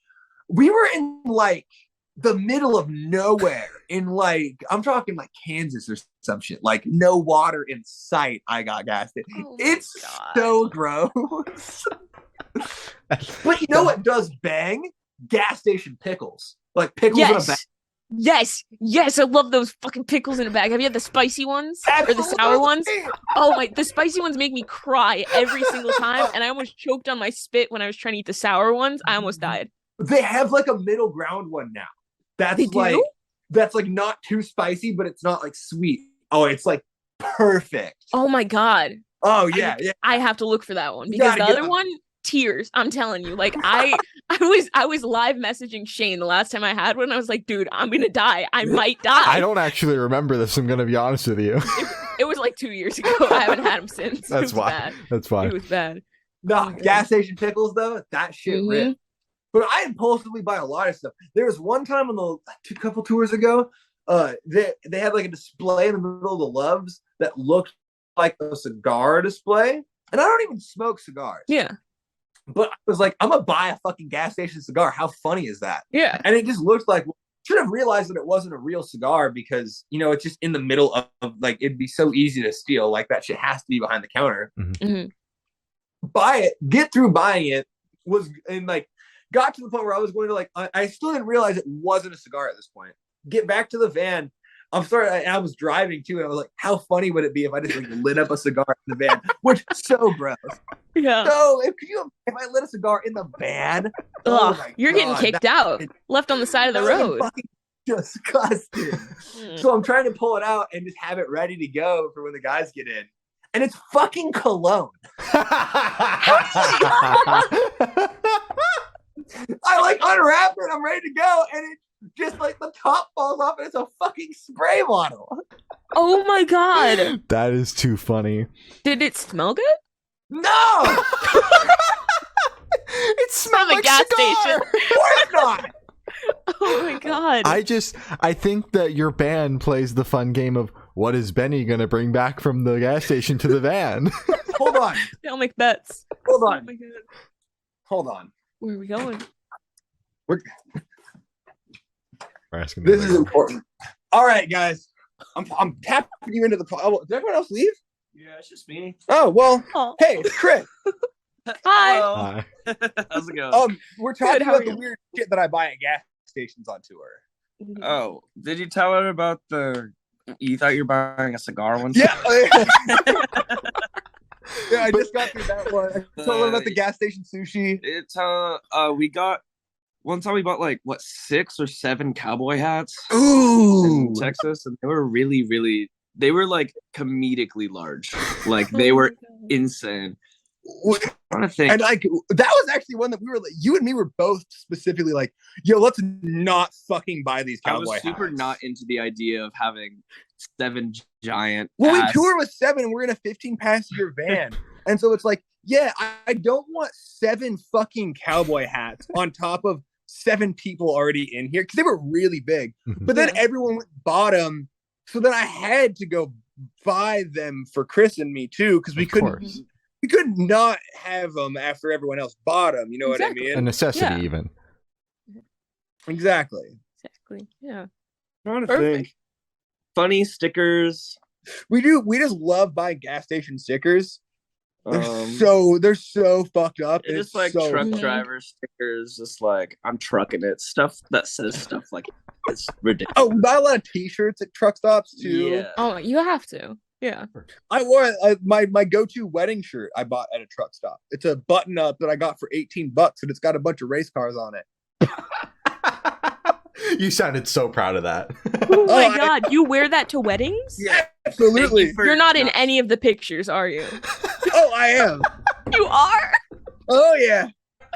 We were in like the middle of nowhere in like, I'm talking like Kansas or some shit, like no water in sight. I got gas station. Oh it's God. so gross. But you know what does bang? Gas station pickles. Like pickles in a bag. Yes, I love those fucking pickles in a bag. Have you had the spicy ones? Absolutely. Or the sour ones? Oh my, the spicy ones make me cry every single time, and I almost choked on my spit when I was trying to eat the sour ones. I almost died. They have like a middle ground one now. That's like not too spicy, but it's not like sweet. Oh, it's like perfect. Oh my God. Oh yeah. I have to look for that one because the other one, tears. I'm telling you. Like I was live messaging Shane the last time I had one. I was like, dude, I'm gonna die. I might die. I don't actually remember this. I'm gonna be honest with you. It was like 2 years ago. I haven't had them since. That's why. Bad. That's fine. It was bad. No, gas station pickles though, that shit ripped. But I impulsively buy a lot of stuff. There was one time on a couple tours ago, they had like a display in the middle of the Loves that looked like a cigar display. And I don't even smoke cigars. Yeah. But I was like, I'm gonna buy a fucking gas station cigar. How funny is that? Yeah. And it just looked like, should have realized that it wasn't a real cigar because, you know, it's just in the middle of like, it'd be so easy to steal. Like that shit has to be behind the counter. Buy it, get through buying it, got to the point where I was going to like, I still didn't realize it wasn't a cigar at this point. Get back to the van. I was driving too, and I was like, how funny would it be if I just like lit up a cigar in the van? Which is so gross. Yeah. So if I lit a cigar in the van, you're getting kicked out, left on the side of the road. Fucking disgusting. So I'm trying to pull it out and just have it ready to go for when the guys get in. And it's fucking cologne. I like unwrap it, I'm ready to go, and it just like the top falls off and it's a fucking spray bottle. Oh my God. That is too funny. Did it smell good? No! It smelled like gas cigar. Of station. course not! Oh my God. I think that your band plays the fun game of what is Benny gonna bring back from the gas station to the van? Hold on. They'll make bets. Hold on. Oh my God. Hold on. Where are we going? We're asking this is important. All right, guys. I'm tapping you into the. Oh, did everyone else leave? Yeah, it's just me. Oh well. Hey, it's Chris. Hi. How's it going? We're talking about the weird shit that I buy at gas stations on tour. Oh, did you tell her about you thought you were buying a cigar one? Yeah. Yeah, I just got through that one. I told her about the gas station sushi. It's one time we bought like 6 or 7 cowboy hats. Ooh, in Texas, and they were really they were like comedically large. Like they were insane. I'm trying to think. And like that was actually one that we were like, you and me were both specifically like, yo, let's not fucking buy these cowboy hats. I was super not into the idea of having 7 giant. Well, we tour with 7 and we're in a 15-passenger van. And so it's like, yeah, I don't want 7 fucking cowboy hats on top of 7 people already in here because they were really big. But then everyone bought them. So then I had to go buy them for Chris and me too because we could not have them after everyone else bought them. You know what I mean? A necessity, even. Exactly. Yeah. I'm trying to think. Funny stickers. We just love buying gas station stickers. They're so fucked up. It's just like truck driver stickers, just like I'm trucking it. Stuff that says stuff like it's ridiculous. Oh, we buy a lot of t-shirts at truck stops too. Yeah. Oh, you have to. Yeah. I wore my go-to wedding shirt I bought at a truck stop. It's a button-up that I got for $18, and it's got a bunch of race cars on it. You sounded so proud of that. Oh my God, you wear that to weddings? Yeah, absolutely. You're not in any of the pictures, are you? Oh, I am. You are? Oh, yeah.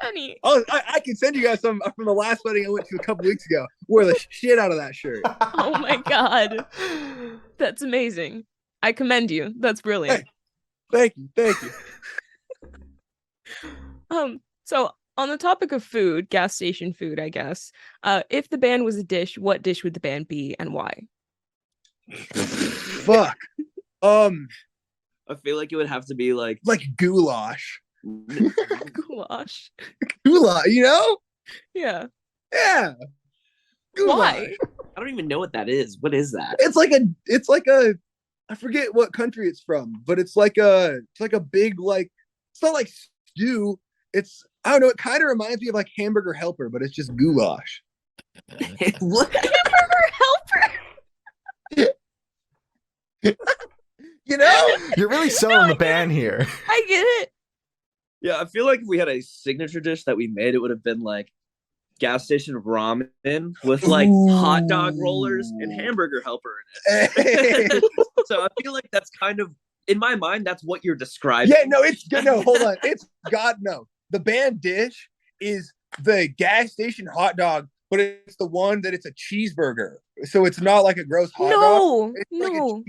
Benny. Oh, I can send you guys some from the last wedding I went to a couple weeks ago. Wore the shit out of that shirt. Oh my God. That's amazing. I commend you. That's brilliant. Hey, thank you. So on the topic of food, gas station food, I guess, if the band was a dish, what dish would the band be and why? Fuck. I feel like it would have to be like goulash. Goulash. Goulash, you know? Yeah. Yeah. Goulash. Why? I don't even know what that is. What is that? It's like a I forget what country it's from, but it's like a big, like, it's not like stew. It's, I don't know, it kind of reminds me of like Hamburger Helper, but it's just goulash. What? Hamburger Helper? You know? You're really selling the band here. I get it. Yeah, I feel like if we had a signature dish that we made, it would have been like gas station ramen with like hot dog rollers and Hamburger Helper in it. So I feel like that's kind of, in my mind, that's what you're describing. Yeah, no, hold on. No. The band dish is the gas station hot dog, but it's the one that it's a cheeseburger. So it's not like a gross hot dog. No.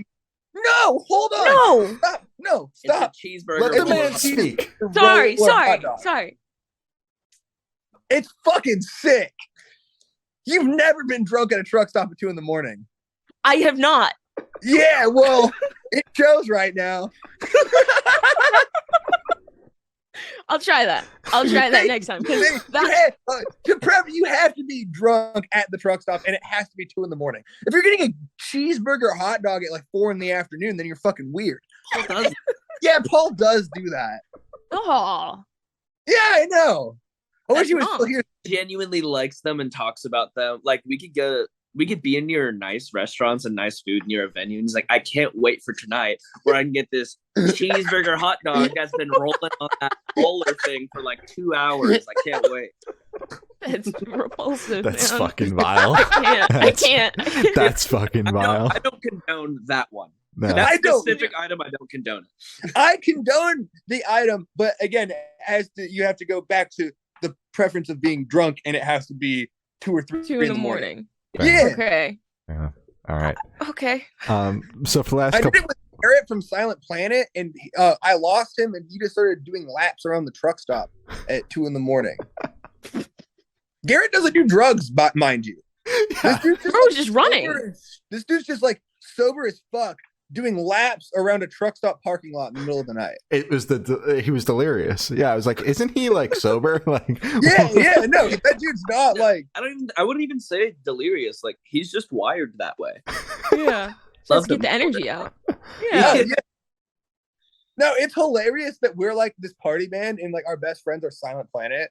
No, hold on. No. Stop. No, stop. It's a cheeseburger. Let the man speak. Sorry. It's fucking sick. You've never been drunk at a truck stop at 2 a.m. I have not. Yeah, well, it shows right now. I'll try that. Next time. You have to be drunk at the truck stop, and it has to be 2 a.m. If you're getting a cheeseburger hot dog at like 4 p.m, then you're fucking weird. Paul does. Yeah, Paul does do that. Oh. Yeah, I know. I wish he was still here. Genuinely likes them and talks about them. Like we could be in your nice restaurants and nice food near a venue, and he's like, I can't wait for tonight where I can get this cheeseburger hot dog that's been rolling on that roller thing for like 2 hours. I can't wait. That's repulsive. That's man. fucking vile. I can't. That's fucking vile. I don't condone that one. No. That specific item, I don't condone it. I condone the item, but again, you have to go back to the preference of being drunk, and it has to be 2 or 3 in the morning. Yeah. Okay. Yeah. All right. Okay. So for the last I couple, did it with Garrett from Silent Planet, and I lost him, and he just started doing laps around the truck stop at 2 a.m. Garrett doesn't do drugs, mind you. Yeah. This dude's just running. This dude's just like sober as fuck, doing laps around a truck stop parking lot in the middle of the night. It was he was delirious. Yeah, I was like, isn't he like sober? Like, yeah, no, that dude's not like. I wouldn't even say delirious. Like he's just wired that way. Yeah. Let's get the energy out. Yeah. No, it's hilarious that we're like this party band, and like our best friends are Silent Planet.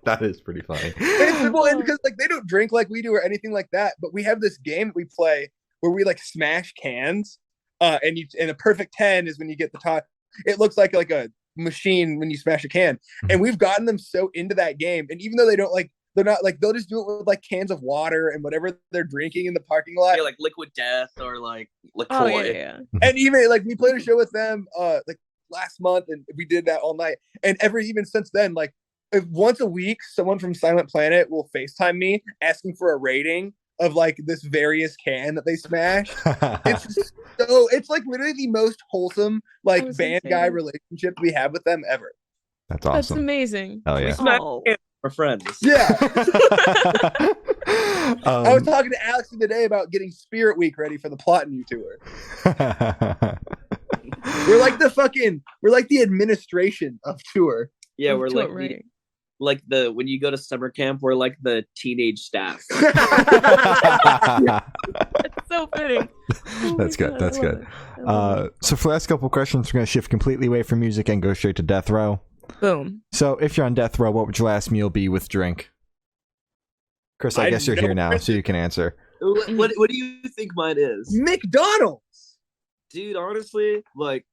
That is pretty funny. Well, because like they don't drink like we do or anything like that, but we have this game that we play where we like smash cans, and a perfect 10 is when you get the top. It looks like a machine when you smash a can, and we've gotten them so into that game, and even though they're not like, they'll just do it with like cans of water and whatever they're drinking in the parking lot. Yeah, like Liquid Death or like LaCroix. Oh, yeah. And even like we played a show with them like last month, and we did that all night, and even since then, like once a week someone from Silent Planet will FaceTime me asking for a rating of like this various can that they smashed. It's like literally the most wholesome like band guy relationship we have with them ever. That's awesome. That's amazing. Oh yeah. We're friends. Yeah. I was talking to Alex the day about getting Spirit Week ready for the Plot New tour. We're like the administration of tour. Yeah, we're like when you go to summer camp, we're like the teenage staff. That's so fitting. That's good. That's good. So for the last couple of questions, we're going to shift completely away from music and go straight to death row. Boom. So if you're on death row, what would your last meal be with drink? Chris, I guess you're here now, so you can answer. What do you think mine is? McDonald's. Dude, honestly, like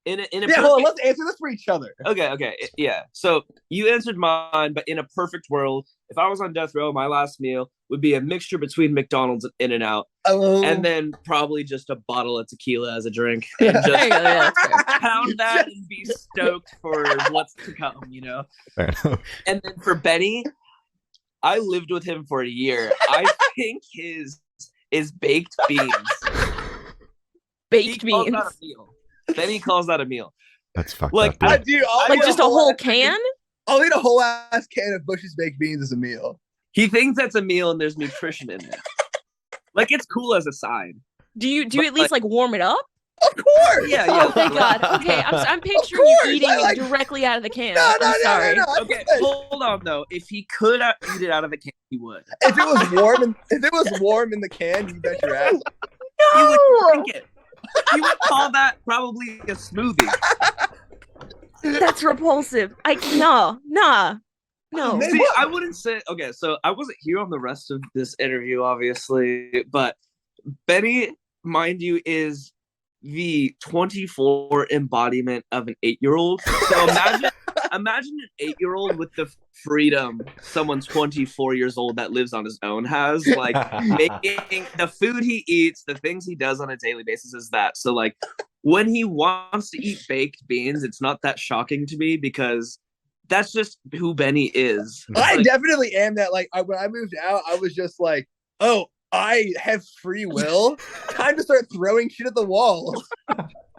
in a hold on, let's answer this for each other. Okay, yeah. So you answered mine, but in a perfect world, if I was on death row, my last meal would be a mixture between McDonald's and In-N-Out, and then probably just a bottle of tequila as a drink, and just pound that and be stoked for what's to come, you know. And then for Benny, I lived with him for a year. I think his is baked beans. Baked beans. Benny calls that a meal. That's fucked like, up. Like just a whole can? I'll eat a whole ass can of Bush's baked beans as a meal. He thinks that's a meal and there's nutrition in it. Like, it's cool as a sign. Do you at least like warm it up? Of course. Yeah. Oh thank God. Okay, I'm picturing you eating it directly out of the can. I'm sorry. No. Okay, hold on though. If he could eat it out of the can, he would. If it was warm in the can, you bet your ass. He would drink it. He would call that probably a smoothie. That's repulsive. Nah. No. See, I wouldn't say. Okay, so I wasn't here on the rest of this interview, obviously, but Benny, mind you, is the 24 embodiment of an 8-year-old. So imagine an 8-year-old with the freedom someone 24 years old that lives on his own has, like making the food he eats, the things he does on a daily basis is that. So like when he wants to eat baked beans, it's not that shocking to me because that's just who Benny is. I definitely am that. Like when I moved out, I was just like, oh, I have free will. Time to start throwing shit at the walls.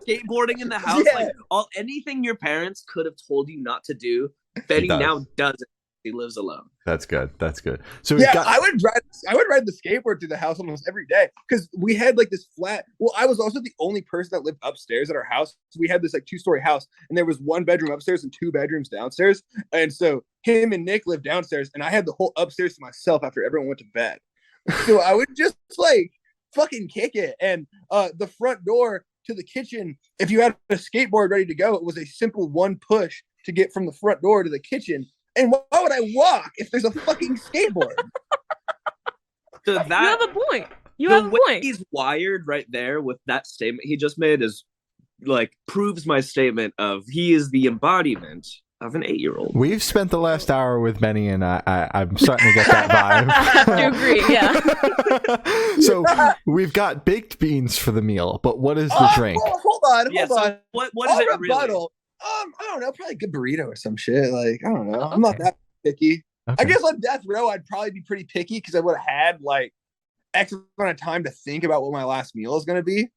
Skateboarding in the house, like anything your parents could have told you not to do, Benny now does it. He lives alone. That's good. So I would ride the skateboard through the house almost every day because we had like this flat. Well, I was also the only person that lived upstairs at our house. So we had this like 2-story house, and there was 1 bedroom upstairs and 2 bedrooms downstairs. And so him and Nick lived downstairs, and I had the whole upstairs to myself after everyone went to bed. So I would just like fucking kick it, and the front door to the kitchen, if you had a skateboard ready to go, it was a simple 1 push to get from the front door to the kitchen. And why would I walk if there's a fucking skateboard? So you have a point. You have a point. He's wired right there with that statement he just made is like proves my statement of he is the embodiment of an 8-year-old. We've spent the last hour with Benny, and I'm starting to get that vibe. I have to agree, yeah. So we've got baked beans for the meal, but what is the drink? Well, hold on. So what is it really? I don't know, probably a good burrito or some shit. Like, I don't know. I'm not that picky. Okay. I guess on death row, I'd probably be pretty picky because I would have had like X amount of time to think about what my last meal is going to be.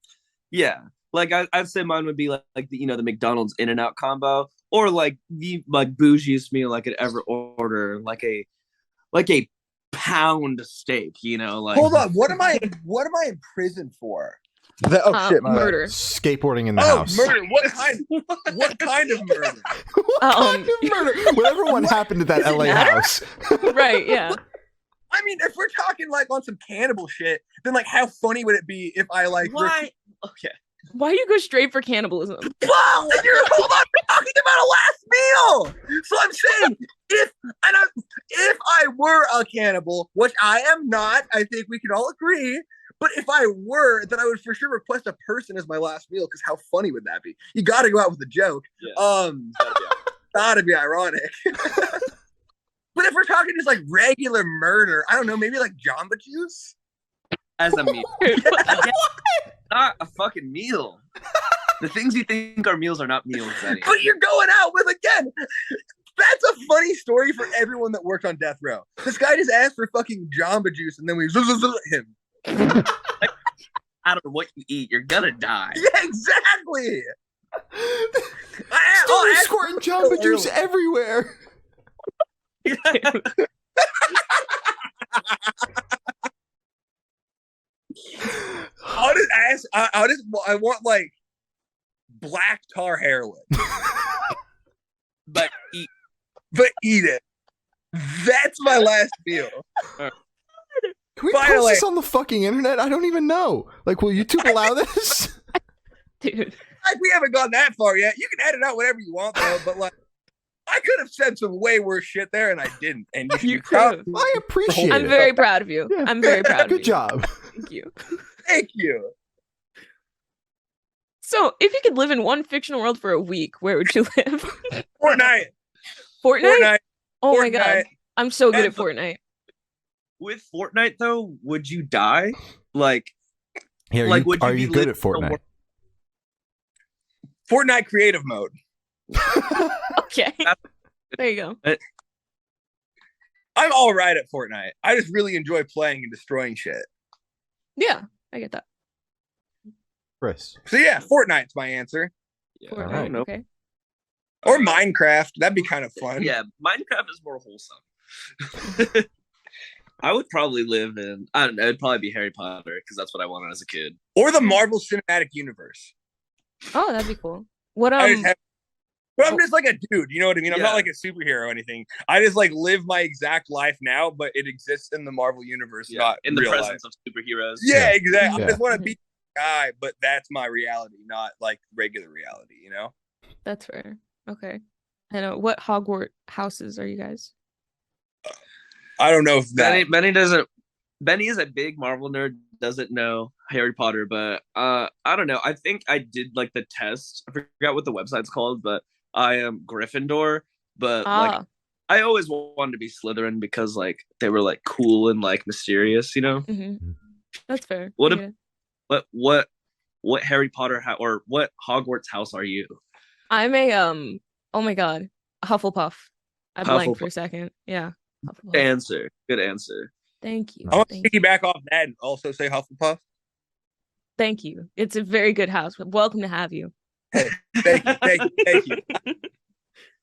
Yeah. Like I'd say mine would be like the, the McDonald's In-N-Out combo, or like the bougiest meal I could ever order, like a pound steak, like. Hold on, what am I in prison for? Murder. Skateboarding in the house. Murder. What kind of murder? Murder. Whatever one happened to that LA house. Right, yeah. I mean, if we're talking like on some cannibal shit, then like how funny would it be if I like Why? Okay. Why do you go straight for cannibalism? Well, hold on, we're talking about a last meal. So I'm saying if I were a cannibal, which I am not, I think we can all agree. But if I were, then I would for sure request a person as my last meal, because how funny would that be? You got to go out with a joke. Yeah. Gotta be ironic. But if we're talking just like regular murder, I don't know, maybe like Jamba Juice as a meal. Not a fucking meal. The things you think are meals are not meals. Anyway. But you're going out with, again, that's a funny story for everyone that worked on death row. This guy just asked for fucking Jamba Juice, and then we him. I don't know what you eat, you're gonna die. Yeah, exactly. Still squirting Jamba Juice everywhere. I want like black tar heroin, but eat it. That's my last meal. Can we post this on the fucking internet? I don't even know. Like, will YouTube allow this? Dude. Like, we haven't gone that far yet. You can edit out whatever you want, though. But like, I could have said some way worse shit there, and I didn't. And You could. I appreciate I'm it. very proud of you. Yeah. I'm very proud of you. Good job. Thank you. Thank you. So, if you could live in one fictional world for a week, where would you live? Fortnite. Fortnite? Oh my god. Fortnite. I'm so good at Fortnite. With Fortnite, though, would you die? Like, Here, like, are you good at Fortnite? Fortnite creative mode. Okay. There you go. I'm all right at Fortnite. I just really enjoy playing and destroying shit. Yeah, I get that. Chris. So yeah, Fortnite's my answer. Yeah, Fortnite, Alright. okay. Or Minecraft. That'd be kind of fun. Yeah, Minecraft is more wholesome. I would probably live in, I don't know, it'd probably be Harry Potter because that's what I wanted as a kid. Or the Marvel Cinematic Universe. Oh, that'd be cool. What But I'm just like a dude, you know what I mean? I'm not Yeah. like a superhero or anything. I just like live my exact life now, but it exists in the Marvel universe, not in the real presence life. of superheroes. Yeah, exactly. Yeah. I just want to be a guy, but that's my reality, not like regular reality, you know? That's fair. Okay. I know. What Hogwarts houses are you guys? I don't know if that. Benny is a big Marvel nerd, doesn't know Harry Potter, but I don't know. I think I did like the test. I forgot what the website's called, but I am Gryffindor, but like I always wanted to be Slytherin because like they were like cool and like mysterious, you know? That's fair. What Harry Potter or what Hogwarts house are you? I'm a oh my god, Hufflepuff. I blanked for a Hufflepuff. second. Yeah. Hufflepuff. Good answer. Thank you. I want to Thank you. piggyback off that and also say Hufflepuff. Thank you. It's a very good house. Welcome to have you. Thank you.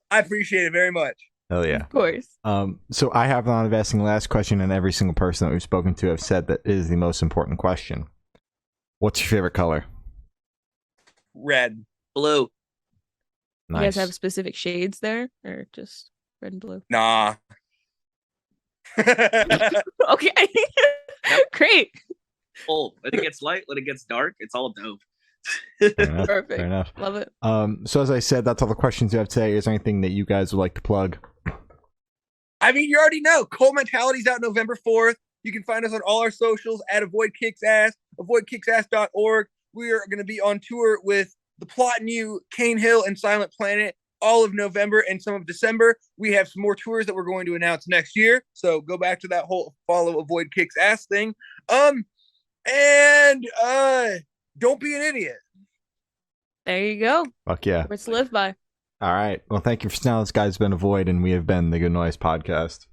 I appreciate it very much. Hell yeah. Of course. So I have the honor of asking the last question, and every single person that we've spoken to have said that it is the most important question. What's your favorite color? Red. Blue. Nice. You guys have specific shades there, or just red and blue? Nah. Okay. Great. Oh, when it gets light, when it gets dark, it's all dope. Fair enough. Perfect. Fair enough. Love it. So as I said, that's all the questions we have today. Is there anything that you guys would like to plug? I mean, you already know. Cold Mentality's out November 4th. You can find us on all our socials at Avoid Kicks Ass, avoidkicksass.org. We are going to be on tour with The Plot and You, Cane Hill, and Silent Planet all of November and some of December. We have some more tours that we're going to announce next year. So go back to that whole follow Avoid Kicks Ass thing. And don't be an idiot. There you go. Fuck yeah. Words to live by. All right. Well, thank you for now. This guy's been Avoid, and we have been the Good Noise Podcast.